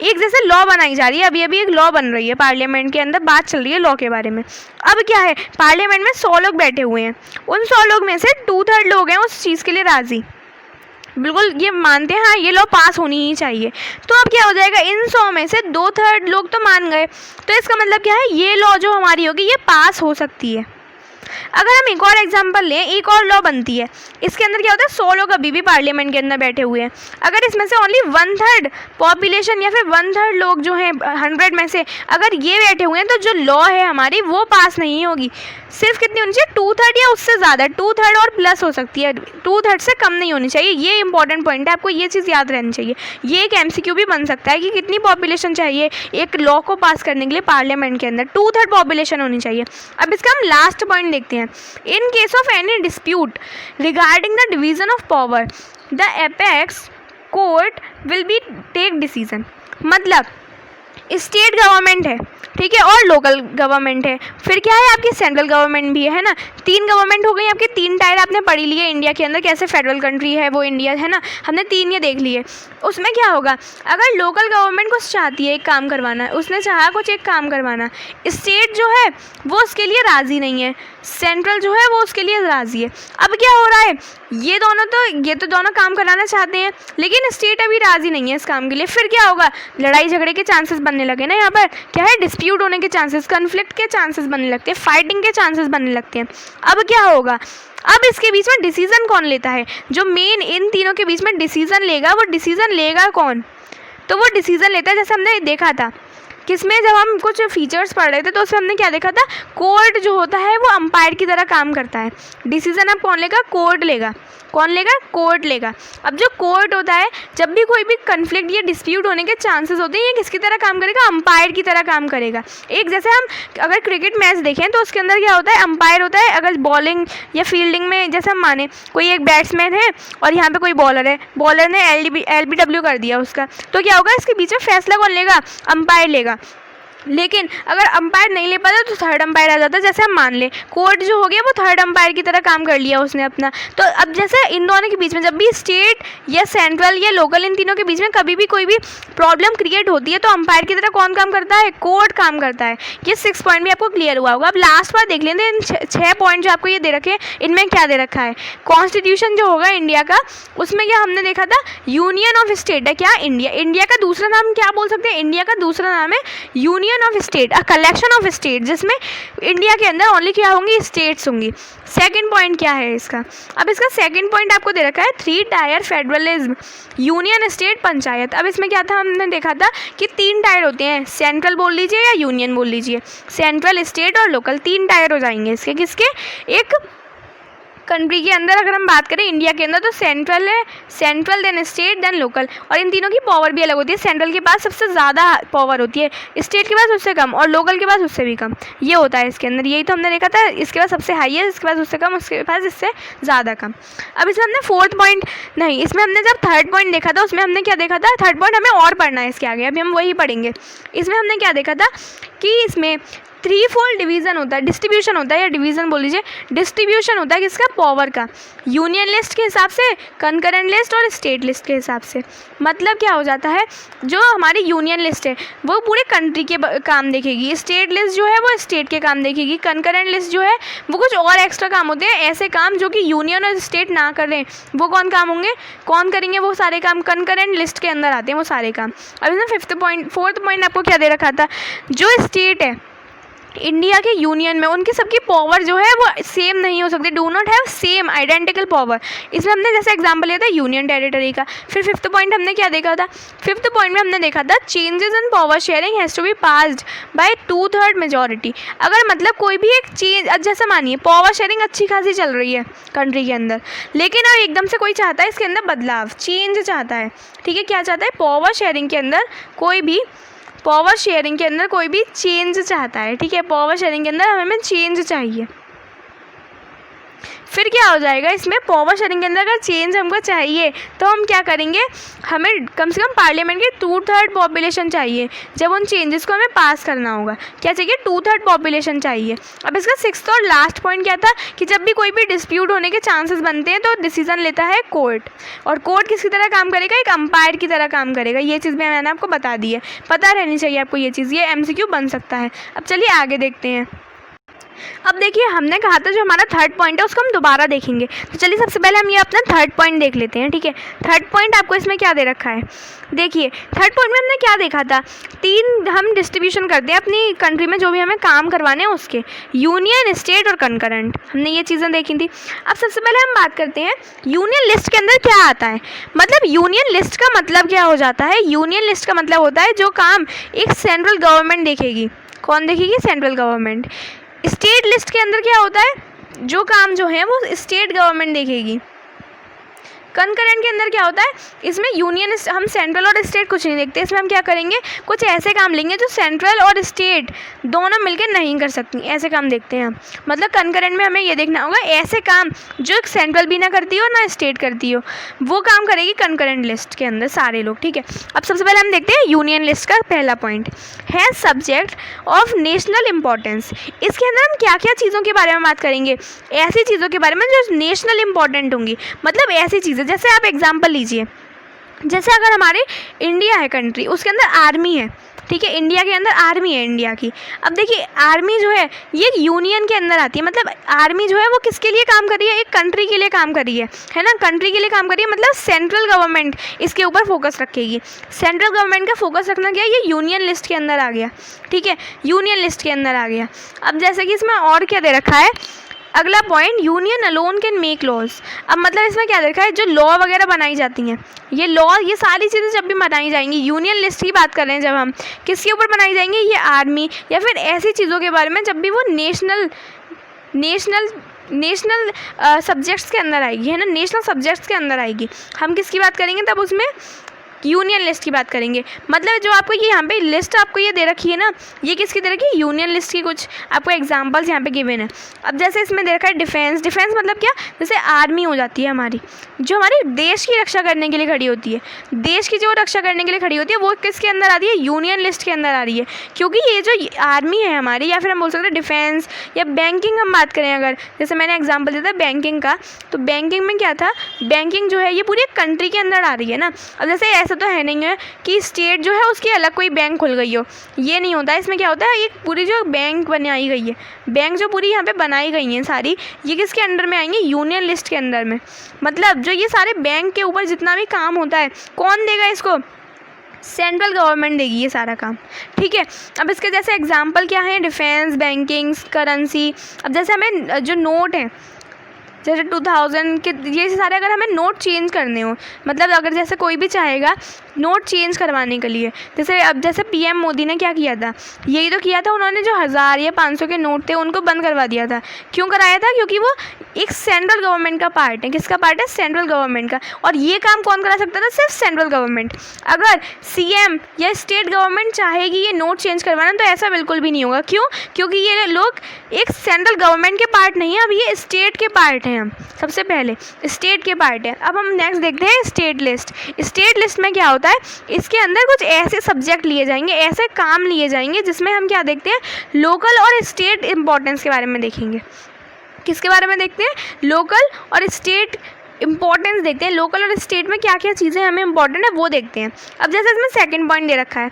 Speaker 1: एक जैसे लॉ बनाई जा रही है, अभी अभी एक लॉ बन रही है पार्लियामेंट के अंदर, बात चल रही है लॉ के बारे में। अब क्या है, पार्लियामेंट में 100 लोग बैठे हुए हैं, उन 100 लोग में से 2/3 लोग हैं उस चीज़ के लिए राज़ी, बिल्कुल ये मानते हैं हाँ ये लॉ पास होनी ही चाहिए। तो अब क्या हो जाएगा, इन 100 में से 2/3 लोग तो मान गए, तो इसका मतलब क्या है, ये लॉ जो हमारी होगी ये पास हो सकती है। अगर हम एक और एग्जांपल लें, एक और लॉ बनती है, इसके अंदर क्या होता है, 100 लोग अभी भी पार्लियामेंट के अंदर बैठे हुए हैं, अगर इसमें से ओनली 1/3 पॉपुलेशन या फिर 1/3 लोग जो हैं 100 में से अगर ये बैठे हुए हैं, तो जो लॉ है हमारी वो पास नहीं होगी। सिर्फ कितनी होनी चाहिए, 2/3 या उससे ज़्यादा, 2/3 और प्लस हो सकती है, 2/3 से कम नहीं होनी चाहिए। ये इंपॉर्टेंट पॉइंट है, आपको ये चीज़ याद रहनी चाहिए। ये एक MCQ भी बन सकता है कि कितनी पॉपुलेशन चाहिए एक लॉ को पास करने के लिए पार्लियामेंट के अंदर, 2/3 पॉपुलेशन होनी चाहिए। अब इसका हम लास्ट पॉइंट देखते हैं, in case of any dispute regarding the division of power the apex court will be take decision. मतलब स्टेट गवर्नमेंट है, ठीक है, और लोकल गवर्नमेंट है, फिर क्या है आपकी सेंट्रल गवर्नमेंट भी है ना, 3 गवर्नमेंट हो गई आपकी, 3 टायर आपने पढ़ी लिए इंडिया के अंदर, कैसे फेडरल कंट्री है वो इंडिया है ना, हमने 3 ये देख लिए। उसमें क्या होगा, अगर लोकल गवर्नमेंट कुछ चाहती है एक काम करवाना, उसने चाहा कुछ एक काम करवाना, स्टेट जो है वो उसके लिए राज़ी नहीं है, सेंट्रल जो है वो उसके लिए राज़ी है। अब क्या हो रहा है, ये तो दोनों काम कराना चाहते हैं, लेकिन स्टेट अभी राज़ी नहीं है इस काम के लिए, फिर क्या होगा, लड़ाई झगड़े के चांसेस बनने लगे ना, यहाँ पर क्या है, डिस्प्यूट होने के चांसेस, कन्फ्लिक्ट के चांसेस बनने लगते हैं, फाइटिंग के चांसेस बनने लगते हैं। अब क्या होगा, अब इसके बीच में डिसीजन कौन लेता है, जो मेन इन तीनों के बीच में डिसीजन लेगा, वो डिसीजन लेगा कौन, तो वो डिसीजन लेता है, जैसे हमने देखा था किसमें, जब हम कुछ फीचर्स पढ़ रहे थे तो उसमें हमने क्या देखा था, कोर्ट जो होता है वो अंपायर की तरह काम करता है। डिसीजन अब कौन लेगा, कोर्ट लेगा, कौन लेगा, कोर्ट लेगा। अब जो कोर्ट होता है, जब भी कोई भी कन्फ्लिक्ट या डिस्प्यूट होने के चांसेस होते हैं, ये किसकी तरह काम करेगा, अंपायर की तरह काम करेगा। एक जैसे हम अगर क्रिकेट मैच देखें तो उसके अंदर क्या होता है, अंपायर होता है, अगर बॉलिंग या फील्डिंग में जैसे हम माने कोई एक बैट्समैन है और यहाँ पे कोई बॉलर है, बॉलर ने LBW कर दिया उसका, तो क्या होगा, इसके बीच में फैसला कौन लेगा, अंपायर लेगा। लेकिन अगर अंपायर नहीं ले पाता तो थर्ड अंपायर आ जाता है, जैसे हम मान लें कोर्ट जो हो गया वो थर्ड अंपायर की तरह काम कर लिया उसने अपना। तो अब जैसे इन दोनों के बीच में जब भी स्टेट या सेंट्रल या लोकल, इन तीनों के बीच में कभी भी कोई भी प्रॉब्लम क्रिएट होती है तो अंपायर की तरह कौन काम करता है, कोर्ट काम करता है। ये 6 पॉइंट भी आपको क्लियर हुआ होगा। अब लास्ट बार देख लेते हैं, इन 6 पॉइंट जो आपको ये दे रखे हैं इनमें क्या दे रखा है। कॉन्स्टिट्यूशन जो होगा इंडिया का, उसमें क्या हमने देखा था, यूनियन ऑफ स्टेट है क्या इंडिया। इंडिया का दूसरा नाम क्या बोल सकते हैं, इंडिया का दूसरा नाम है union of state, a collection of state, जिसमें इंडिया के अंदर ओनली क्या होंगी, स्टेट्स होंगी। सेकंड पॉइंट क्या है इसका, अब इसका सेकंड पॉइंट आपको दे रखा है 3 tyre federalism, union, state, panchayat. अब इसमें क्या था, हमने देखा था कि 3 टायर होते हैं, सेंट्रल बोल लीजिए या यूनियन बोल लीजिए, सेंट्रल, स्टेट और लोकल, 3 टायर हो जाएंगे इसके, किसके, एक कंट्री के अंदर। अगर हम बात करें इंडिया के अंदर तो सेंट्रल है, central then state then local, और इन तीनों की पावर भी अलग होती है। सेंट्रल के पास सबसे ज़्यादा पावर होती है, स्टेट के पास उससे कम, और लोकल के पास उससे भी कम। ये होता है इसके अंदर, यही तो हमने देखा था, इसके पास सबसे हाई है, इसके पास उससे कम, उसके पास इससे ज़्यादा कम। अब इसमें हमने फोर्थ पॉइंट नहीं, इसमें हमने जब थर्ड पॉइंट देखा था उसमें हमने क्या देखा था, थर्ड पॉइंट हमें और पढ़ना है इसके आगे, अभी हम वही पढ़ेंगे। इसमें हमने क्या देखा था कि इसमें 3-fold डिवीज़न होता है, डिस्ट्रीब्यूशन होता है, या डिवीज़न बोल लीजिए, डिस्ट्रीब्यूशन होता है किसका, पावर का, यूनियन लिस्ट के हिसाब से, कंकरेंट लिस्ट और स्टेट लिस्ट के हिसाब से। मतलब क्या हो जाता है, जो हमारी यूनियन लिस्ट है वो पूरे कंट्री के काम देखेगी, स्टेट लिस्ट जो है वो स्टेट के काम देखेगी, कंकरेंट लिस्ट जो है वो कुछ और एक्स्ट्रा काम होते हैं, ऐसे काम जो कि यूनियन और स्टेट ना कर रहे हैं, वो कौन काम होंगे, कौन करेंगे वो सारे काम, कंकरेंट लिस्ट के अंदर आते हैं वो सारे काम। अब इसमें फोर्थ पॉइंट आपको क्या दे रखा था, जो स्टेट है इंडिया के यूनियन में उनकी सबकी पावर जो है वो सेम नहीं हो सकती, do not have same identical power. इसमें हमने जैसे एग्जांपल लिया था यूनियन टेरिटरी का। फिर फिफ्थ पॉइंट हमने क्या देखा था, फिफ्थ पॉइंट में हमने देखा था changes in power sharing has to be passed by 2/3 majority. अगर मतलब कोई भी एक चेंज, जैसे मानिए पावर शेयरिंग अच्छी खासी चल रही है कंट्री के अंदर, लेकिन अब एकदम से कोई चाहता है इसके अंदर बदलाव, चेंज चाहता है, ठीक है, क्या चाहता है, पावर शेयरिंग के अंदर कोई भी चेंज चाहता है, ठीक है, पावर शेयरिंग के अंदर हमें चेंज चाहिए। फिर क्या हो जाएगा, इसमें पावर शेयरिंग के अंदर अगर चेंज हमको चाहिए तो हम क्या करेंगे, हमें कम से कम पार्लियामेंट की 2/3 पॉपुलेशन चाहिए जब उन चेंजेस को हमें पास करना होगा। क्या चाहिए, 2/3 पॉपुलेशन चाहिए। अब इसका सिक्स्थ और लास्ट पॉइंट क्या था कि जब भी कोई भी डिस्प्यूट होने के चांसेस बनते हैं तो डिसीजन लेता है कोर्ट, और कोर्ट किसकी तरह काम करेगा, एक अंपायर की तरह काम करेगा। ये चीज़ मैंने आपको बता दी है, पता रहनी चाहिए आपको ये चीज़, ये MCQ बन सकता है। अब चलिए आगे देखते हैं। अब देखिए हमने कहा था जो हमारा थर्ड पॉइंट है उसको हम दोबारा देखेंगे, तो चलिए सबसे पहले हम ये अपना थर्ड पॉइंट देख लेते हैं, ठीक है। थर्ड पॉइंट आपको इसमें क्या दे रखा है, देखिए थर्ड पॉइंट में हमने क्या देखा था, 3 हम डिस्ट्रीब्यूशन करते हैं अपनी कंट्री में जो भी हमें काम करवाने हैं उसके, यूनियन, स्टेट और कंकरेंट, हमने ये चीज़ें देखी थी। अब सबसे पहले हम बात करते हैं यूनियन लिस्ट के अंदर क्या आता है। मतलब यूनियन लिस्ट का मतलब क्या हो जाता है, यूनियन लिस्ट का मतलब होता है जो काम एक सेंट्रल गवर्नमेंट देखेगी। कौन देखेगी, सेंट्रल गवर्नमेंट। स्टेट लिस्ट के अंदर क्या होता है, जो काम जो है वो स्टेट गवर्नमेंट देखेगी। कंकरेंट के अंदर क्या होता है, इसमें यूनियन, हम सेंट्रल और स्टेट कुछ नहीं देखते, इसमें हम क्या करेंगे, कुछ ऐसे काम लेंगे जो सेंट्रल और स्टेट दोनों मिलकर नहीं कर सकती, ऐसे काम देखते हैं हम। मतलब कंकरेंट में हमें ये देखना होगा ऐसे काम जो सेंट्रल भी ना करती हो ना स्टेट करती हो, वो काम करेगी कंकरेंट लिस्ट के अंदर सारे लोग, ठीक है। अब सबसे पहले हम देखते हैं यूनियन लिस्ट का पहला पॉइंट है सब्जेक्ट ऑफ नेशनल इंपॉर्टेंस। इसके अंदर हम क्या क्या चीज़ों के बारे में बात करेंगे, ऐसी चीज़ों के बारे में जो नेशनल इंपॉर्टेंट होंगी। मतलब ऐसी चीज़ें, जैसे आप एग्जांपल लीजिए, जैसे अगर हमारे इंडिया है कंट्री, उसके अंदर आर्मी है, ठीक है, इंडिया के अंदर आर्मी है इंडिया की। अब देखिए आर्मी जो है ये यूनियन के अंदर आती है। मतलब आर्मी जो है वो किसके लिए काम कर रही है, एक कंट्री के लिए काम कर रही है ना, कंट्री के लिए काम कर रही है। मतलब सेंट्रल गवर्नमेंट इसके ऊपर फोकस रखेगी। सेंट्रल गवर्नमेंट का फोकस रखना क्या है, ये यूनियन लिस्ट के अंदर आ गया, ठीक है, यूनियन लिस्ट के अंदर आ गया। अब जैसे कि इसमें और क्या दे रखा है, अगला point, union alone can make laws. अब मतलब इसमें क्या देखा है, जो लॉ वगैरह बनाई जाती हैं, ये लॉ, ये सारी चीज़ें जब भी बनाई जाएंगी, यूनियन लिस्ट की बात कर रहे हैं जब हम, किसके ऊपर बनाई जाएंगी, ये आर्मी या फिर ऐसी चीज़ों के बारे में जब भी वो नेशनल सब्जेक्ट्स के अंदर आएगी, है ना, नेशनल सब्जेक्ट्स के अंदर आएगी। हम किसकी बात करेंगे तब, उसमें यूनियन लिस्ट की बात करेंगे। मतलब जो आपको ये यहाँ पे लिस्ट आपको ये दे रखी है ना, ये किसकी दे रखी है, यूनियन लिस्ट की कुछ आपको एग्जांपल्स यहाँ पे गिवन है। अब जैसे इसमें दे रखा है डिफेंस। डिफेंस मतलब क्या, जैसे आर्मी हो जाती है हमारी, जो हमारे देश की रक्षा करने के लिए खड़ी होती है, देश की जो रक्षा करने के लिए खड़ी होती है वो किसके अंदर आ रही है, यूनियन लिस्ट के अंदर आ रही है। क्योंकि ये जो आर्मी है हमारी, या फिर हम बोल सकते हैं डिफेंस, या बैंकिंग हम बात करें अगर, जैसे मैंने एग्जाम्पल दिया था बैंकिंग का, तो बैंकिंग में क्या था, बैंकिंग जो है ये पूरी कंट्री के अंदर आ रही है ना। अब जैसे ऐसा तो है नहीं है कि स्टेट जो है उसकी अलग कोई बैंक खुल गई हो, ये नहीं होता है। इसमें क्या होता है, एक पूरी जो बैंक बनाई गई है, बैंक जो पूरी यहाँ पे बनाई गई हैं सारी, ये किसके अंडर में आएंगे, यूनियन लिस्ट के अंदर में। मतलब जो ये सारे बैंक के ऊपर जितना भी काम होता है, कौन देगा इसको, सेंट्रल गवर्नमेंट देगी ये सारा काम, ठीक है। अब इसके जैसे एग्जांपल क्या है, डिफेंस, बैंकिंग, करेंसी। अब जैसे हमें जो नोट है, जैसे 2000 के ये सारे अगर हमें नोट चेंज करने हो, मतलब अगर जैसे कोई भी चाहेगा नोट चेंज करवाने के लिए, जैसे अब जैसे PM मोदी ने क्या किया था, यही तो किया था, उन्होंने जो 1000 या 500 के नोट थे उनको बंद करवा दिया था। क्यों कराया था, क्योंकि वो एक सेंट्रल गवर्नमेंट का पार्ट है। किसका पार्ट है, सेंट्रल गवर्नमेंट का। और ये काम कौन करा सकता था, सिर्फ सेंट्रल गवर्नमेंट। अगर CM या स्टेट गवर्नमेंट चाहेगी ये नोट चेंज करवाना तो ऐसा बिल्कुल भी नहीं होगा। क्यों, क्योंकि ये लोग एक सेंट्रल गवर्नमेंट के पार्ट नहीं है, अब ये स्टेट के पार्ट हैं। हम सबसे पहले स्टेट के पार्ट है। अब हम नेक्स्ट देखते हैं स्टेट लिस्ट। स्टेट लिस्ट में क्या होता है, इसके अंदर कुछ ऐसे सब्जेक्ट लिए जाएंगे, ऐसे काम लिए जाएंगे जिसमें हम क्या देखते हैं, लोकल और स्टेट इंपॉर्टेंस के बारे में देखेंगे। किसके बारे में देखते हैं, लोकल और स्टेट इंपॉर्टेंस देखते हैं। लोकल और स्टेट में क्या क्या चीज़ें हमें इंपॉर्टेंट है वो देखते हैं। अब जैसे इसमें सेकंड पॉइंट दे रखा है,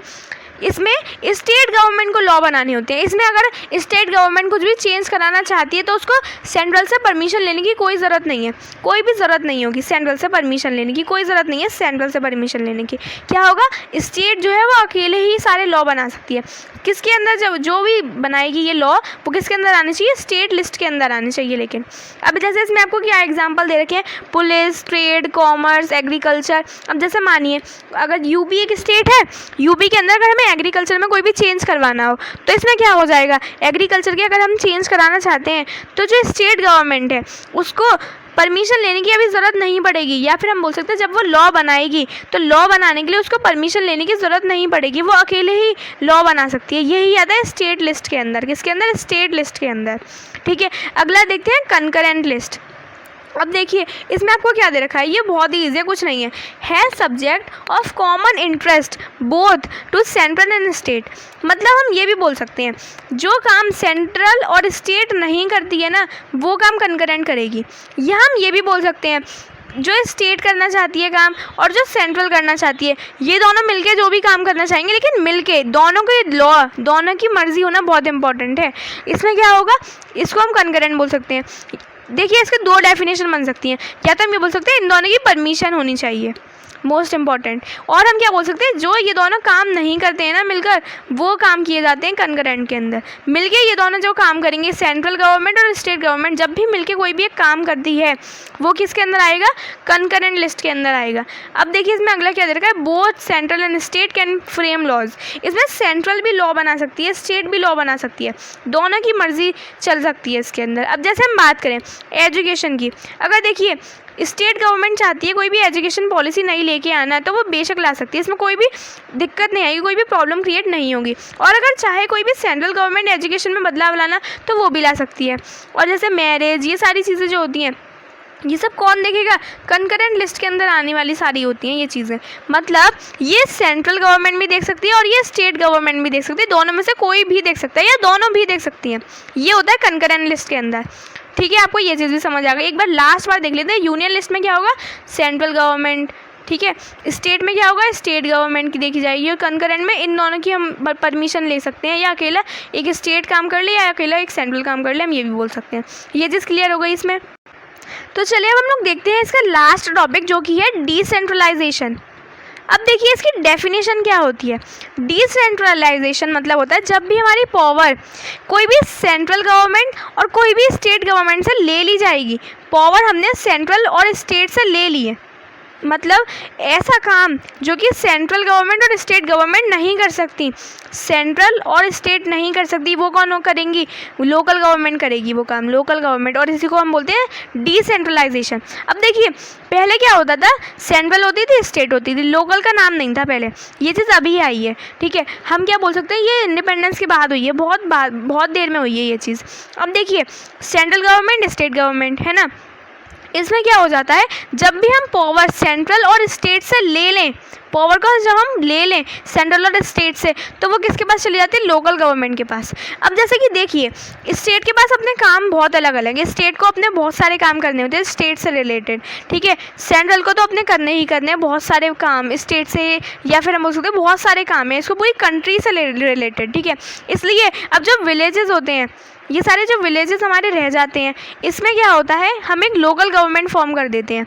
Speaker 1: इसमें स्टेट गवर्नमेंट को लॉ बनाने होते हैं। इसमें अगर स्टेट गवर्नमेंट कुछ भी चेंज कराना चाहती है तो उसको सेंट्रल से परमिशन लेने की कोई ज़रूरत नहीं है, कोई भी ज़रूरत नहीं होगी सेंट्रल से परमिशन लेने की, कोई ज़रूरत नहीं है सेंट्रल से परमिशन लेने की। क्या होगा, स्टेट जो है वो अकेले ही सारे लॉ बना सकती है। किसके अंदर, जब जो भी बनाएगी ये लॉ वो किसके अंदर आने चाहिए, स्टेट लिस्ट के अंदर आने चाहिए। लेकिन अब जैसे इसमें आपको क्या एग्जांपल दे रखे हैं, पुलिस, ट्रेड, कॉमर्स, एग्रीकल्चर। अब जैसे मानिए अगर यूपी एक स्टेट है, यूपी के अंदर अगर हमें एग्रीकल्चर में कोई भी चेंज करवाना हो तो इसमें क्या हो जाएगा, एग्रीकल्चर के अगर हम चेंज कराना चाहते हैं तो जो स्टेट गवर्नमेंट है उसको परमिशन लेने की अभी ज़रूरत नहीं पड़ेगी, या फिर हम बोल सकते हैं जब वो लॉ बनाएगी तो लॉ बनाने के लिए उसको परमिशन लेने की ज़रूरत नहीं पड़ेगी, वो अकेले ही लॉ बना सकती है। यही आता है स्टेट लिस्ट के अंदर। किसके अंदर, स्टेट लिस्ट के अंदर। ठीक है, अगला देखते हैं कंकरेंट लिस्ट। अब देखिए इसमें आपको क्या दे रखा है, ये बहुत ही ईजी है, कुछ नहीं है subject of common interest both to central and state. मतलब हम ये भी बोल सकते हैं जो काम सेंट्रल और स्टेट नहीं करती है ना वो काम कंकरेंट करेगी, या हम ये भी बोल सकते हैं जो स्टेट करना चाहती है काम और जो सेंट्रल करना चाहती है ये दोनों मिलके जो भी काम करना चाहेंगे, लेकिन मिलके दोनों के लॉ, दोनों की मर्जी होना बहुत इंपॉर्टेंट है। इसमें क्या होगा, इसको हम कंकरेंट बोल सकते हैं। देखिए इसके दो डेफिनेशन बन सकती हैं, या तो हम ये बोल सकते हैं इन दोनों की परमिशन होनी चाहिए, मोस्ट इंपॉर्टेंट, और हम क्या बोल सकते हैं जो ये दोनों काम नहीं करते हैं ना मिलकर वो काम किए जाते हैं कंकरेंट के अंदर। मिलके ये दोनों जो काम करेंगे, सेंट्रल गवर्नमेंट और स्टेट गवर्नमेंट जब भी मिलके कोई भी एक काम करती है वो किसके अंदर आएगा, कंकरेंट लिस्ट के अंदर आएगा। अब देखिए इसमें अगला क्या दे रखा है, both central and state can frame laws. इसमें सेंट्रल भी लॉ बना सकती है, स्टेट भी लॉ बना सकती है, दोनों की मर्जी चल सकती है इसके अंदर। अब जैसे हम बात करें एजुकेशन की, अगर देखिए स्टेट गवर्नमेंट चाहती है कोई भी एजुकेशन पॉलिसी नहीं लेके आना है तो वो बेशक ला सकती है, इसमें कोई भी दिक्कत नहीं आएगी, कोई भी प्रॉब्लम क्रिएट नहीं होगी। और अगर चाहे कोई भी सेंट्रल गवर्नमेंट एजुकेशन में बदलाव लाना तो वो भी ला सकती है। और जैसे मैरिज, ये सारी चीज़ें जो होती हैं ये सब कौन देखेगा, कंकरेंट लिस्ट के अंदर आने वाली सारी होती हैं ये चीज़ें। मतलब ये सेंट्रल गवर्नमेंट भी देख सकती है और ये स्टेट गवर्नमेंट भी देख सकती है, दोनों में से कोई भी देख सकता है या दोनों भी देख सकती हैं, ये होता है कंकरेंट लिस्ट के अंदर। ठीक है, आपको ये चीज़ भी समझ आ गई। एक बार लास्ट बार देख लेते हैं, यूनियन लिस्ट में क्या होगा, सेंट्रल गवर्नमेंट, ठीक है, स्टेट में क्या होगा, स्टेट गवर्नमेंट की देखी जाएगी, और कंकरेंट में इन दोनों की हम परमिशन ले सकते हैं, या अकेला एक स्टेट काम कर ले या अकेला एक सेंट्रल काम कर ले, हम ये भी बोल सकते हैं। ये चीज़ क्लियर हो गई इसमें। तो चलिए अब हम लोग देखते हैं इसका लास्ट टॉपिक जो कि है डिसेंट्रलाइजेशन। अब देखिए इसकी डेफिनेशन क्या होती है। डिसेंट्रलाइजेशन मतलब होता है जब भी हमारी पावर कोई भी सेंट्रल गवर्नमेंट और कोई भी स्टेट गवर्नमेंट से ले ली जाएगी, पावर हमने सेंट्रल और स्टेट से ले ली है, मतलब ऐसा काम जो कि सेंट्रल गवर्नमेंट और स्टेट गवर्नमेंट नहीं कर सकती, सेंट्रल और स्टेट नहीं कर सकती, वो कौन करेंगी, लोकल गवर्नमेंट करेगी वो काम, लोकल गवर्नमेंट, और इसी को हम बोलते हैं डिसेंट्रलाइजेशन। अब देखिए पहले क्या होता था, सेंट्रल होती थी, स्टेट होती थी, लोकल का नाम नहीं था पहले, ये चीज़ अभी आई है। ठीक है, हम क्या बोल सकते हैं, ये इंडिपेंडेंस के बाद हुई है, बहुत देर में हुई है ये चीज़। अब देखिए सेंट्रल गवर्नमेंट, स्टेट गवर्नमेंट है ना, इसमें क्या हो जाता है, जब भी हम पावर सेंट्रल और स्टेट से ले लें, पावर को जब हम ले लें सेंट्रल और स्टेट से, तो वो किसके पास चली जाती है, लोकल गवर्नमेंट के पास। अब जैसे कि देखिए स्टेट के पास अपने काम बहुत अलग अलग है, स्टेट को अपने बहुत सारे काम करने होते हैं स्टेट से रिलेटेड, ठीक है, सेंट्रल को तो अपने करने ही करने हैं बहुत सारे काम स्टेट से, या फिर हम बोल सकते हैं बहुत सारे काम है इसको पूरी कंट्री से रिलेटेड। ठीक है, इसलिए अब जो विलेजेस होते हैं, ये सारे जो विलेजेस हमारे रह जाते हैं, इसमें क्या होता है, हम एक लोकल गवर्नमेंट फॉर्म कर देते हैं।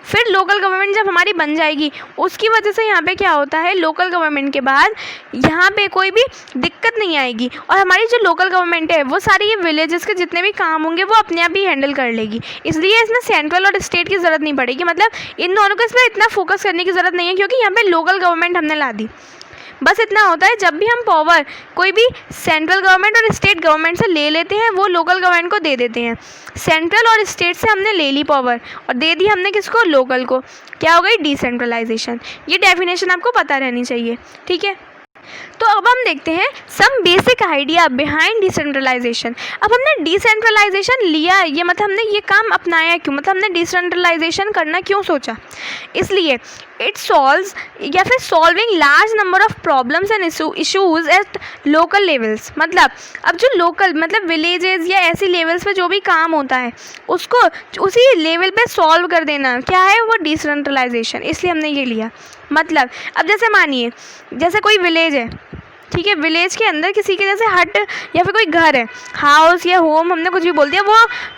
Speaker 1: फिर लोकल गवर्नमेंट जब हमारी बन जाएगी, उसकी वजह से यहाँ पे क्या होता है, लोकल गवर्नमेंट के बाद यहाँ पे कोई भी दिक्कत नहीं आएगी, और हमारी जो लोकल गवर्नमेंट है वो सारी ये विलेजेस के जितने भी काम होंगे वो अपने आप ही हैंडल कर लेगी। इसलिए इसमें सेंट्रल और स्टेट की ज़रूरत नहीं पड़ेगी, मतलब इन दोनों को इसमें इतना फोकस करने की ज़रूरत नहीं है, क्योंकि यहाँ पर लोकल गवर्नमेंट हमने ला दी। बस इतना होता है, जब भी हम पावर कोई भी सेंट्रल गवर्नमेंट और स्टेट गवर्नमेंट से ले लेते हैं वो लोकल गवर्नमेंट को दे देते हैं। सेंट्रल और स्टेट से हमने ले ली पावर और दे दी हमने किसको, लोकल को, क्या हो गई, डिसेंट्रलाइजेशन। ये डेफिनेशन आपको पता रहनी चाहिए। ठीक है, तो अब हम देखते हैं some basic idea behind decentralisation. अब हमने डिसेंट्रलाइजेशन लिया, ये मतलब हमने ये काम अपनाया क्यों, मतलब हमने डिसेंट्रलाइजेशन करना क्यों सोचा, इसलिए इट सॉल्व्स या फिर solving large number of problems and issues at local levels. मतलब अब जो लोकल मतलब विलेजेस या ऐसी लेवल्स पे जो भी काम होता है उसको उसी लेवल पे सॉल्व कर देना, क्या है वो, डिसेंट्रलाइजेशन। इसलिए हमने ये लिया। मतलब अब जैसे मानिए जैसे कोई विलेज है, ठीक है, विलेज के अंदर किसी के जैसे हट या फिर कोई घर है, हाउस या होम, हमने कुछ भी बोल दिया, वो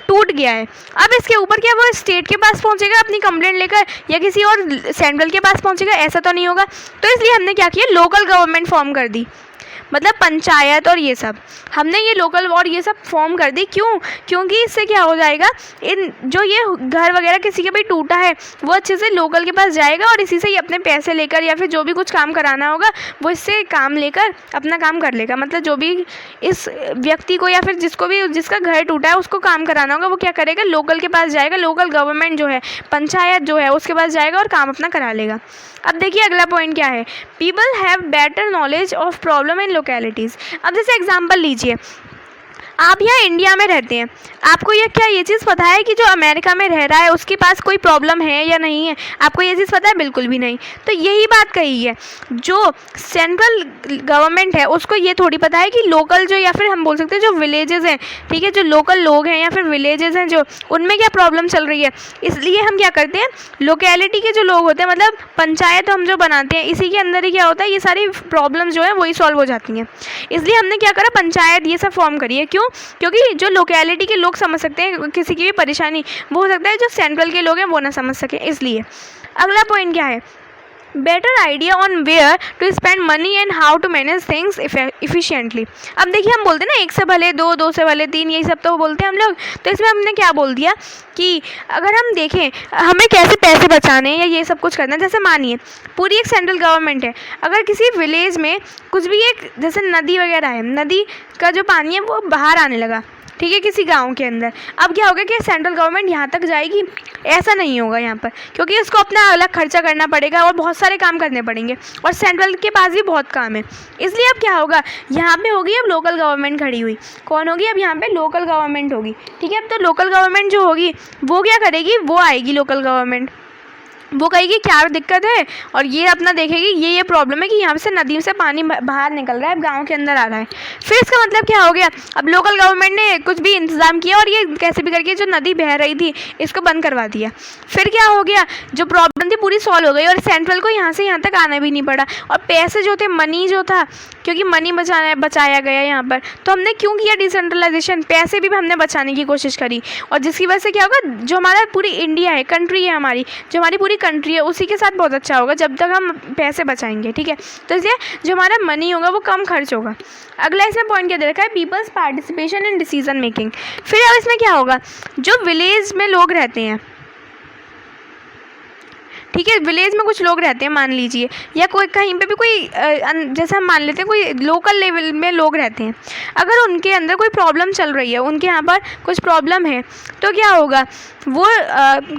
Speaker 1: टूट गया है। अब इसके ऊपर क्या वो स्टेट के पास पहुंचेगा अपनी कंप्लेंट लेकर या किसी और सेंट्रल के पास पहुंचेगा? ऐसा तो नहीं होगा। तो इसलिए हमने क्या किया, लोकल गवर्नमेंट फॉर्म कर दी, मतलब पंचायत और ये सब हमने ये लोकल और ये सब फॉर्म कर दी। क्यों? क्योंकि इससे क्या हो जाएगा, इन जो ये घर वगैरह किसी के भी टूटा है वो अच्छे से लोकल के पास जाएगा और इसी से ही अपने पैसे लेकर या फिर जो भी कुछ काम कराना होगा वो इससे काम लेकर अपना काम कर लेगा। मतलब जो भी इस व्यक्ति को या फिर जिसको भी जिसका घर टूटा है उसको काम कराना होगा वो क्या करेगा, लोकल के पास जाएगा, लोकल गवर्नमेंट जो है, पंचायत जो है उसके पास जाएगा और काम अपना करा लेगा। अब देखिए अगला पॉइंट क्या है, people have better knowledge of problem in localities. अब जैसे एग्जांपल लीजिए, आप यहाँ इंडिया में रहते हैं, आपको ये चीज़ पता है कि जो अमेरिका में रह रहा है उसके पास कोई प्रॉब्लम है या नहीं है? आपको ये चीज़ पता है? बिल्कुल भी नहीं। तो यही बात कही है, जो सेंट्रल गवर्नमेंट है उसको ये थोड़ी पता है कि लोकल जो या फिर हम बोल सकते हैं जो विलेजेस हैं, ठीक है, जो लोकल लोग हैं या फिर विलेजेस हैं जो उनमें क्या प्रॉब्लम चल रही है। इसलिए हम क्या करते हैं, लोकेलिटी के जो लोग होते हैं, मतलब पंचायत हम जो बनाते हैं इसी के अंदर ही क्या होता है, ये सारी प्रॉब्लम जो है वही सॉल्व हो जाती हैं। इसलिए हमने क्या करा, पंचायत ये सब फॉर्म करी है। क्यों? क्योंकि जो लोकेलिटी के लोग समझ सकते हैं किसी की भी परेशानी, वो हो सकता है जो सेंट्रल के लोग हैं वो ना समझ सकें। इसलिए अगला पॉइंट क्या है, better idea on where to spend money and how to manage things efficiently. अब देखिए हम बोलते हैं ना, एक से भले दो, दो से भले तीन, यही सब तो बोलते हैं हम लोग। तो इसमें हमने क्या बोल दिया कि अगर हम देखें हमें कैसे पैसे बचाने हैं या ये सब कुछ करना है। जैसे मानिए पूरी एक सेंट्रल गवर्नमेंट है, अगर किसी विलेज में कुछ भी एक जैसे नदी वगैरह है, नदी का जो पानी है वो बाहर आने लगा, ठीक है, किसी गांव के अंदर। अब क्या होगा कि सेंट्रल गवर्नमेंट यहाँ तक जाएगी? ऐसा नहीं होगा यहाँ पर, क्योंकि इसको अपना अलग खर्चा करना पड़ेगा और बहुत सारे काम करने पड़ेंगे और सेंट्रल के पास भी बहुत काम है। इसलिए अब क्या होगा, यहाँ पे होगी अब लोकल गवर्नमेंट खड़ी हुई। कौन होगी? अब यहाँ पे लोकल गवर्नमेंट होगी, ठीक है। अब तो लोकल गवर्नमेंट जो होगी वो क्या करेगी, वो आएगी लोकल गवर्नमेंट, वो कहेगी क्या दिक्कत है और ये अपना देखेगी ये प्रॉब्लम है कि यहाँ से नदी से पानी बाहर निकल रहा है, अब गांव के अंदर आ रहा है। फिर इसका मतलब क्या हो गया, अब लोकल गवर्नमेंट ने कुछ भी इंतज़ाम किया और ये कैसे भी करके जो नदी बह रही थी इसको बंद करवा दिया। फिर क्या हो गया, जो प्रॉब्लम थी पूरी सॉल्व हो गई और सेंट्रल को यहाँ से यहाँ तक आना भी नहीं पड़ा। और पैसे जो थे, मनी जो था, क्योंकि मनी बचाया गया यहाँ पर, तो हमने क्यों किया डिसेंट्रलाइजेशन, पैसे भी हमने बचाने की कोशिश करी। और जिसकी वजह से क्या होगा, जो हमारा पूरी इंडिया है, कंट्री है हमारी, जो हमारी पूरी कंट्री है उसी के साथ बहुत अच्छा होगा जब तक हम पैसे बचाएंगे, ठीक है। तो इसलिए जो हमारा मनी होगा वो कम खर्च होगा। अगला इसमें पॉइंट क्या दे रखा है, peoples participation in decision making. फिर अब इसमें क्या होगा, जो विलेज में लोग रहते हैं, ठीक है, विलेज में कुछ लोग रहते हैं मान लीजिए, या कोई कहीं पे भी कोई जैसे हम मान लेते हैं कोई लोकल लेवल में लोग रहते हैं, अगर उनके अंदर कोई प्रॉब्लम चल रही है, उनके यहाँ पर कुछ प्रॉब्लम है, तो क्या होगा, वो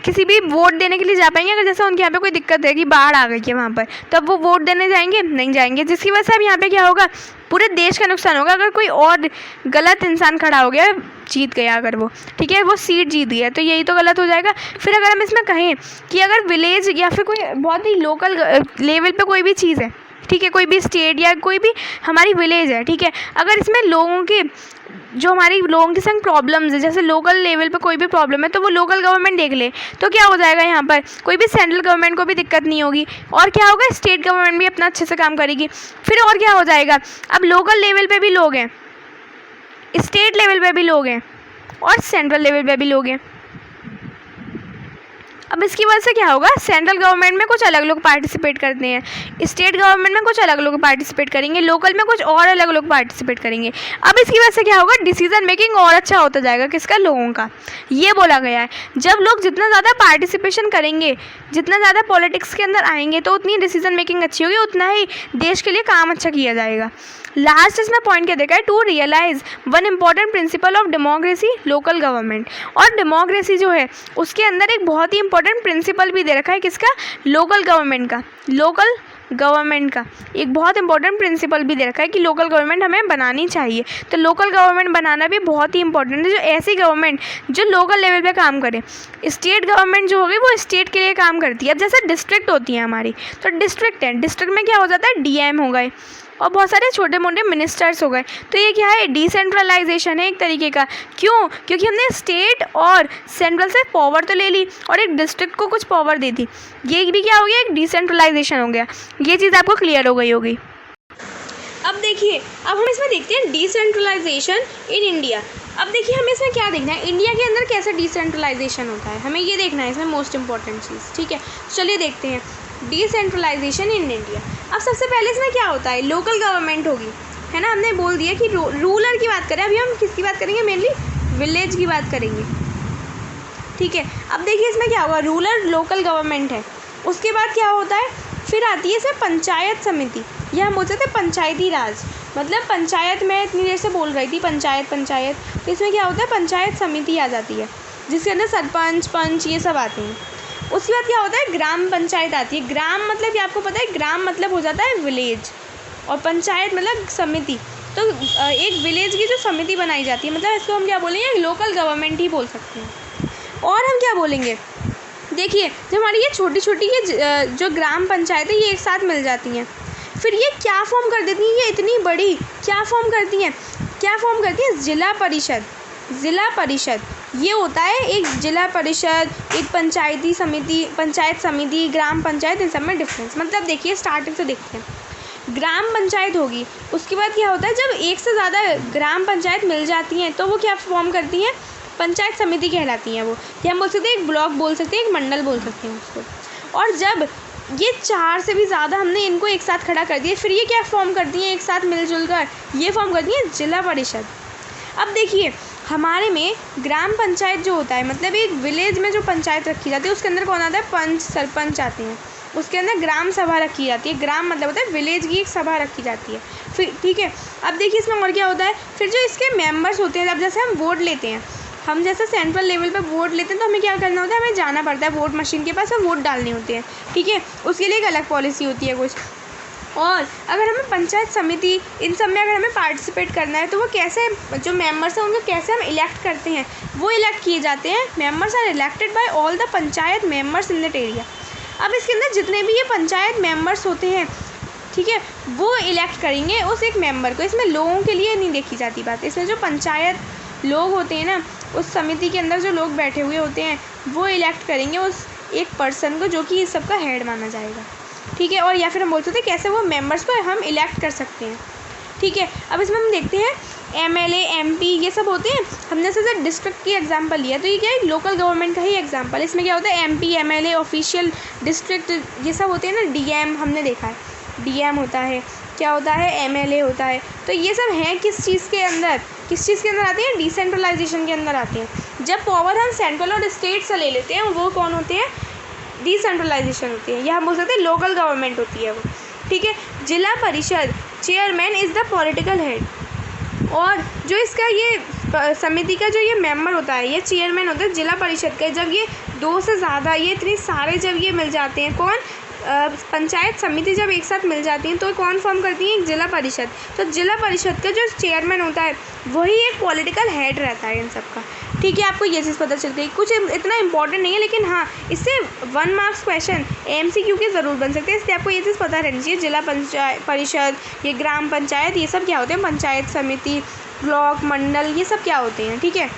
Speaker 1: किसी भी वोट देने के लिए जा पाएंगे? अगर जैसे उनके यहाँ पे कोई दिक्कत है कि बाढ़ आ गई है वहाँ पर, तब वो वोट देने जाएंगे? नहीं जाएंगे। जिसकी वजह से अब यहाँ पे क्या होगा, पूरे देश का नुकसान होगा। अगर कोई और गलत इंसान खड़ा हो गया, जीत गया अगर वो, ठीक है, वो सीट जीत गया, तो यही तो गलत हो जाएगा। फिर अगर हम इसमें कहें कि अगर विलेज या फिर कोई बहुत ही लोकल लेवल पे कोई भी चीज़ है, ठीक है, कोई भी स्टेट या कोई भी हमारी विलेज है, ठीक है, अगर इसमें लोगों के जो हमारी लोगों के संग प्रॉब्लम्स है, जैसे लोकल लेवल पे कोई भी प्रॉब्लम है तो वो लोकल गवर्नमेंट देख ले, तो क्या हो जाएगा, यहाँ पर कोई भी सेंट्रल गवर्नमेंट को भी दिक्कत नहीं होगी। और क्या होगा, स्टेट गवर्नमेंट भी अपना अच्छे से काम करेगी। फिर और क्या हो जाएगा, अब लोकल लेवल पे भी लोग हैं, स्टेट लेवल पे भी लोग हैं और सेंट्रल लेवल पे भी लोग हैं। अब इसकी वजह से क्या होगा, सेंट्रल गवर्नमेंट में कुछ अलग लोग पार्टिसिपेट करते हैं, स्टेट गवर्नमेंट में कुछ अलग लोग पार्टिसिपेट करेंगे, लोकल में कुछ और अलग लोग पार्टिसिपेट करेंगे। अब इसकी वजह से क्या होगा, डिसीजन मेकिंग और अच्छा होता जाएगा, किसका, लोगों का। ये बोला गया है, जब लोग जितना ज़्यादा पार्टिसिपेशन करेंगे, जितना ज़्यादा पॉलिटिक्स के अंदर आएंगे, तो उतनी डिसीजन मेकिंग अच्छी होगी, उतना ही देश के लिए काम अच्छा किया जाएगा। लास्ट इसमें पॉइंट क्या देखा है, to realise one important principle of democracy, local government. और डेमोक्रेसी जो है उसके अंदर एक बहुत ही इंपॉर्टेंट प्रिंसिपल भी दे रखा है, किसका, लोकल गवर्नमेंट का। लोकल गवर्नमेंट का एक बहुत इंपॉर्टेंट प्रिंसिपल भी दे रखा है कि लोकल गवर्नमेंट हमें बनानी चाहिए। तो लोकल गवर्नमेंट बनाना भी बहुत ही इंपॉर्टेंट है, जो ऐसी गवर्नमेंट जो लोकल लेवल पे काम करे। स्टेट गवर्नमेंट जो होगी वो स्टेट के लिए काम करती है। अब जैसे डिस्ट्रिक्ट होती है हमारी, तो डिस्ट्रिक्ट है, डिस्ट्रिक्ट में क्या हो जाता है, डीएम हो गए और बहुत सारे छोटे मोटे मिनिस्टर्स हो गए। तो ये क्या है, डिसेंट्रलाइजेशन है एक तरीके का। क्यों, क्योंकि हमने स्टेट और सेंट्रल से पावर तो ले ली और एक डिस्ट्रिक्ट को कुछ पावर दे दी। ये भी क्या हो गया, एक डिसेंट्रलाइजेशन हो गया। ये चीज़ आपको क्लियर हो गई होगी। अब देखिए देखिए अब हम इसमें देखते हैं डिसेंट्रलाइजेशन इन इंडिया। अब देखिए हमें इसमें क्या देखना है, इंडिया के अंदर कैसे डिसेंट्रलाइजेशन होता है, हमें ये देखना है इसमें मोस्ट इंपॉर्टेंट चीज़। ठीक है, चलिए देखते हैं डिसेंट्रलाइजेशन इन इंडिया। अब सबसे पहले इसमें क्या होता है, लोकल गवर्नमेंट होगी, है ना। हमने बोल दिया कि रूरल की बात करें, अभी हम किसकी बात करेंगे, मेनली विलेज की बात करेंगे। ठीक है, अब देखिए इसमें क्या होगा, रूरल लोकल गवर्नमेंट है। उसके बाद क्या होता है, फिर आती है इसमें पंचायत समिति, या हम बोलते थे पंचायती राज। मतलब पंचायत में इतनी देर से बोल रही थी पंचायत, तो इसमें क्या होता है, पंचायत समिति आ जाती है जिसके अंदर सरपंच पंच ये सब आते हैं। उसके बाद क्या होता है, ग्राम पंचायत आती है। ग्राम मतलब कि आपको पता है, ग्राम मतलब हो जाता है विलेज, और पंचायत मतलब समिति। तो एक विलेज की जो समिति बनाई जाती है, मतलब इसको हम क्या बोलेंगे, लोकल गवर्नमेंट ही बोल सकते हैं। और हम क्या बोलेंगे, देखिए जब हमारी ये छोटी छोटी ये जो ग्राम पंचायत है ये एक साथ मिल जाती हैं, फिर ये क्या फॉर्म कर देती हैं, ये इतनी बड़ी क्या फॉर्म करती हैं, जिला परिषद। ज़िला परिषद ये होता है एक जिला परिषद, एक पंचायती समिति, पंचायत समिति, ग्राम पंचायत, इन सब में डिफरेंस। मतलब देखिए स्टार्टिंग से देखते हैं। ग्राम पंचायत होगी, उसके बाद क्या होता है, जब एक से ज़्यादा ग्राम पंचायत मिल जाती हैं तो वो क्या फॉर्म करती हैं, पंचायत समिति कहलाती हैं वो, या हम बोल सकते हैं एक ब्लॉक बोल सकते हैं, एक मंडल बोल सकते हैं उसको। और जब ये 4 से भी ज़्यादा हमने इनको एक साथ खड़ा कर दिया, फिर ये क्या फॉर्म करती हैं, एक साथ मिलजुल कर ये फॉर्म करती हैं जिला परिषद। अब देखिए हमारे में ग्राम पंचायत जो होता है, मतलब एक विलेज में जो पंचायत रखी जाती है उसके अंदर कौन आता है, पंच सरपंच आते हैं। उसके अंदर ग्राम सभा रखी जाती है, ग्राम मतलब होता है विलेज की एक सभा रखी जाती है। फिर ठीक है, अब देखिए इसमें और क्या होता है, फिर जो इसके मेंबर्स होते हैं, अब जैसे हम वोट लेते हैं, हम जैसे सेंट्रल लेवल पे वोट लेते हैं तो हमें क्या करना होता है, हमें जाना पड़ता है वोट मशीन के पास और वोट डालने होते हैं। ठीक है, उसके लिए एक अलग पॉलिसी होती है कुछ। और अगर हमें पंचायत समिति इन सब में अगर हमें पार्टिसिपेट करना है तो वो कैसे, जो मेंबर्स हैं उनको कैसे हम इलेक्ट करते हैं, वो इलेक्ट किए जाते हैं। Members are elected by all the panchayat members in that area. अब इसके अंदर जितने भी ये पंचायत मेंबर्स होते हैं, ठीक है, वो इलेक्ट करेंगे उस एक मेंबर को। इसमें लोगों के लिए नहीं देखी जाती बात, इसमें जो पंचायत लोग होते हैं ना, उस समिति के अंदर जो लोग बैठे हुए होते हैं वो इलेक्ट करेंगे उस एक पर्सन को जो कि इस सबका हेड माना जाएगा। ठीक है, और या फिर हम बोल सकते हैं कैसे वो मेंबर्स को हम इलेक्ट कर सकते हैं। ठीक है, अब इसमें हम देखते हैं MLA MP ये सब होते हैं। हमने जैसे डिस्ट्रिक्ट की एग्जांपल लिया तो ये क्या है, लोकल गवर्नमेंट का ही एग्जांपल। इसमें क्या होता है, MP MLA ऑफिशियल डिस्ट्रिक्ट ये सब होते हैं ना। DM हमने देखा है, DM होता है, क्या होता है, MLA होता है। तो ये सब हैं किस चीज़ के अंदर आते हैं, डिसेंट्रलाइजेशन के अंदर आते हैं। जब पावर हम सेंट्रल और स्टेट से ले लेते हैं वो कौन होते हैं, डिसेंट्रलाइजेशन होती है, या हम बोल सकते हैं लोकल गवर्नमेंट होती है वो। ठीक है, जिला परिषद chairman is the political head, और जो इसका ये समिति का जो ये मेंबर होता है, ये चेयरमैन होता है जिला परिषद का। जब ये 2 से ज़्यादा, ये इतने सारे जब ये मिल जाते हैं, कौन, पंचायत समिति जब एक साथ मिल जाती हैं तो कौन फॉर्म करती है, एक जिला परिषद। तो जिला परिषद का जो चेयरमैन होता है वही एक पॉलिटिकल हेड रहता है इन सब का। ठीक है, आपको ये चीज़ पता चल गई। कुछ इतना इंपॉर्टेंट नहीं है, लेकिन हाँ इससे 1 मार्क्स क्वेश्चन MCQ के ज़रूर बन सकते हैं, इसलिए आपको ये चीज़ पता रहनी चाहिए। जिला परिषद, ये ग्राम पंचायत, ये सब क्या होते हैं, पंचायत समिति, ब्लॉक, मंडल, ये सब क्या होते हैं। ठीक है,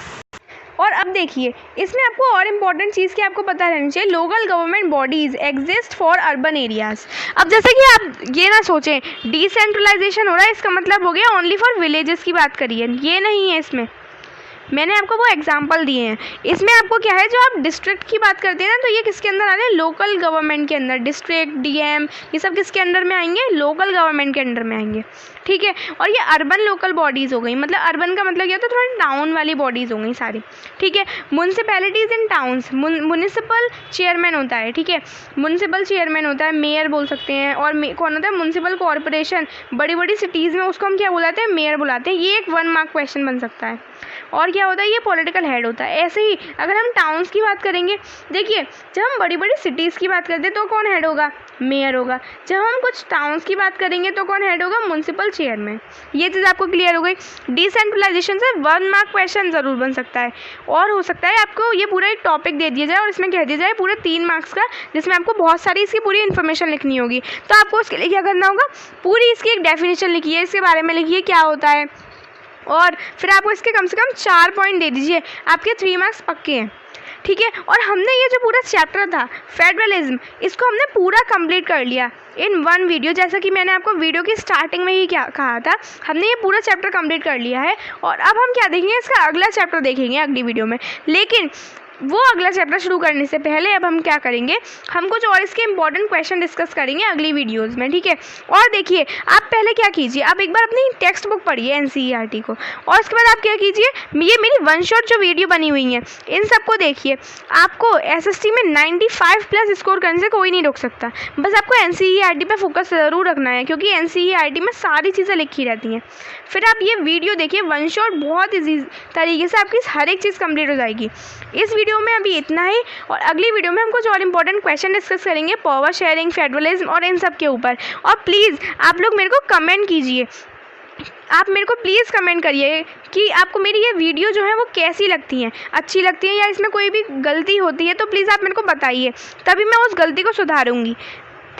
Speaker 1: और अब देखिए इसमें आपको और इम्पॉर्टेंट चीज़ की आपको पता रहनी चाहिए, local government bodies exist for urban areas. अब जैसे कि आप ये ना सोचें डिसेंट्रलाइजेशन हो रहा है इसका मतलब हो गया ओनली फॉर विलेजेस की बात करिए, ये नहीं है। इसमें मैंने आपको वो एग्जांपल दिए हैं। इसमें आपको क्या है, जो आप डिस्ट्रिक्ट की बात करते हैं ना, तो ये किसके अंदर आ रहे हैं, लोकल गवर्नमेंट के अंदर। डिस्ट्रिक्ट, DM ये सब किसके अंडर में आएंगे, लोकल गवर्नमेंट के अंडर में आएंगे। ठीक है, और ये अर्बन लोकल बॉडीज़ हो गई, मतलब अर्बन का मतलब क्या होता है, थोड़ी टाउन वाली बॉडीज़ हो गई सारी। ठीक है, म्यूनसिपैलिटीज़ इन टाउन्स, म्यूनिसिपल चेयरमैन होता है। ठीक है, म्यूनिसिपल चेयरमैन होता है, मेयर बोल सकते हैं। और कौन होता है, म्यूनिसिपल कॉरपोरेशन, बड़ी बड़ी सिटीज़ में उसको हम क्या बुलाते हैं, मेयर बुलाते हैं। ये एक 1 मार्क क्वेश्चन बन सकता है। और क्या होता है, ये पॉलिटिकल हेड होता है। ऐसे ही अगर हम टाउन्स की बात करेंगे, देखिए जब हम बड़ी बड़ी सिटीज़ की बात करते हैं तो कौन हेड होगा, मेयर होगा। जब हम कुछ टाउन्स की बात करेंगे तो कौन हेड होगा, म्यूनसिपल चेयरमैन। ये चीज़ आपको क्लियर हो गई। डिसेंट्रलाइजेशन से 1 मार्क क्वेश्चन ज़रूर बन सकता है, और हो सकता है आपको ये पूरा एक टॉपिक दे दिया जाए और इसमें कह दिया जाए पूरे 3 मार्क्स का, जिसमें आपको बहुत सारी इसकी पूरी इन्फॉर्मेशन लिखनी होगी। तो आपको उसके लिए क्या करना होगा, पूरी इसकी एक डेफिनेशन लिखिए, इसके बारे में लिखिए क्या होता है, और फिर आपको इसके कम से कम 4 पॉइंट दे दीजिए, आपके 3 मार्क्स पक्के हैं। ठीक है। और हमने ये जो पूरा चैप्टर था फेडरलिज्म, इसको हमने पूरा कंप्लीट कर लिया इन वन वीडियो। जैसा कि मैंने आपको वीडियो की स्टार्टिंग में ही क्या कहा था, हमने ये पूरा चैप्टर कंप्लीट कर लिया है। और अब हम क्या देखेंगे, इसका अगला चैप्टर देखेंगे अगली वीडियो में। लेकिन वो अगला चैप्टर शुरू करने से पहले अब हम क्या करेंगे, हम कुछ और इसके इंपॉर्टेंट क्वेश्चन डिस्कस करेंगे अगली वीडियोस में, ठीक है। और देखिए, आप पहले क्या कीजिए, आप एक बार अपनी टेक्स्ट बुक पढ़िए एनसीईआरटी को, और उसके बाद आप क्या कीजिए, ये मेरी वन शॉट जो वीडियो बनी हुई है इन सबको देखिए। आपको एसएसटी में 95+ स्कोर करने से कोई नहीं रोक सकता, बस आपको एनसीईआरटी पे फोकस ज़रूर रखना है, क्योंकि एनसीईआरटी में सारी चीज़ें लिखी रहती हैं। फिर आप ये वीडियो देखिए, वन शॉट बहुत ईजी तरीके से आपकी हर एक चीज़ कंप्लीट हो जाएगी। इस वीडियो में अभी इतना ही, और अगली वीडियो में हम कुछ और इंपॉर्टेंट क्वेश्चन डिस्कस करेंगे पावर शेयरिंग, फेडरलिज्म और इन सब के ऊपर। और प्लीज़ आप लोग मेरे को कमेंट कीजिए, आप मेरे को प्लीज़ कमेंट करिए कि आपको मेरी ये वीडियो जो है वो कैसी लगती हैं, अच्छी लगती है या इसमें कोई भी गलती होती है, तो प्लीज़ आप मेरे को बताइए, तभी मैं उस गलती को सुधारूंगी।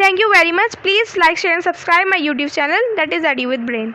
Speaker 1: Thank you very much. Please like share and subscribe my YouTube channel, that is study with brain.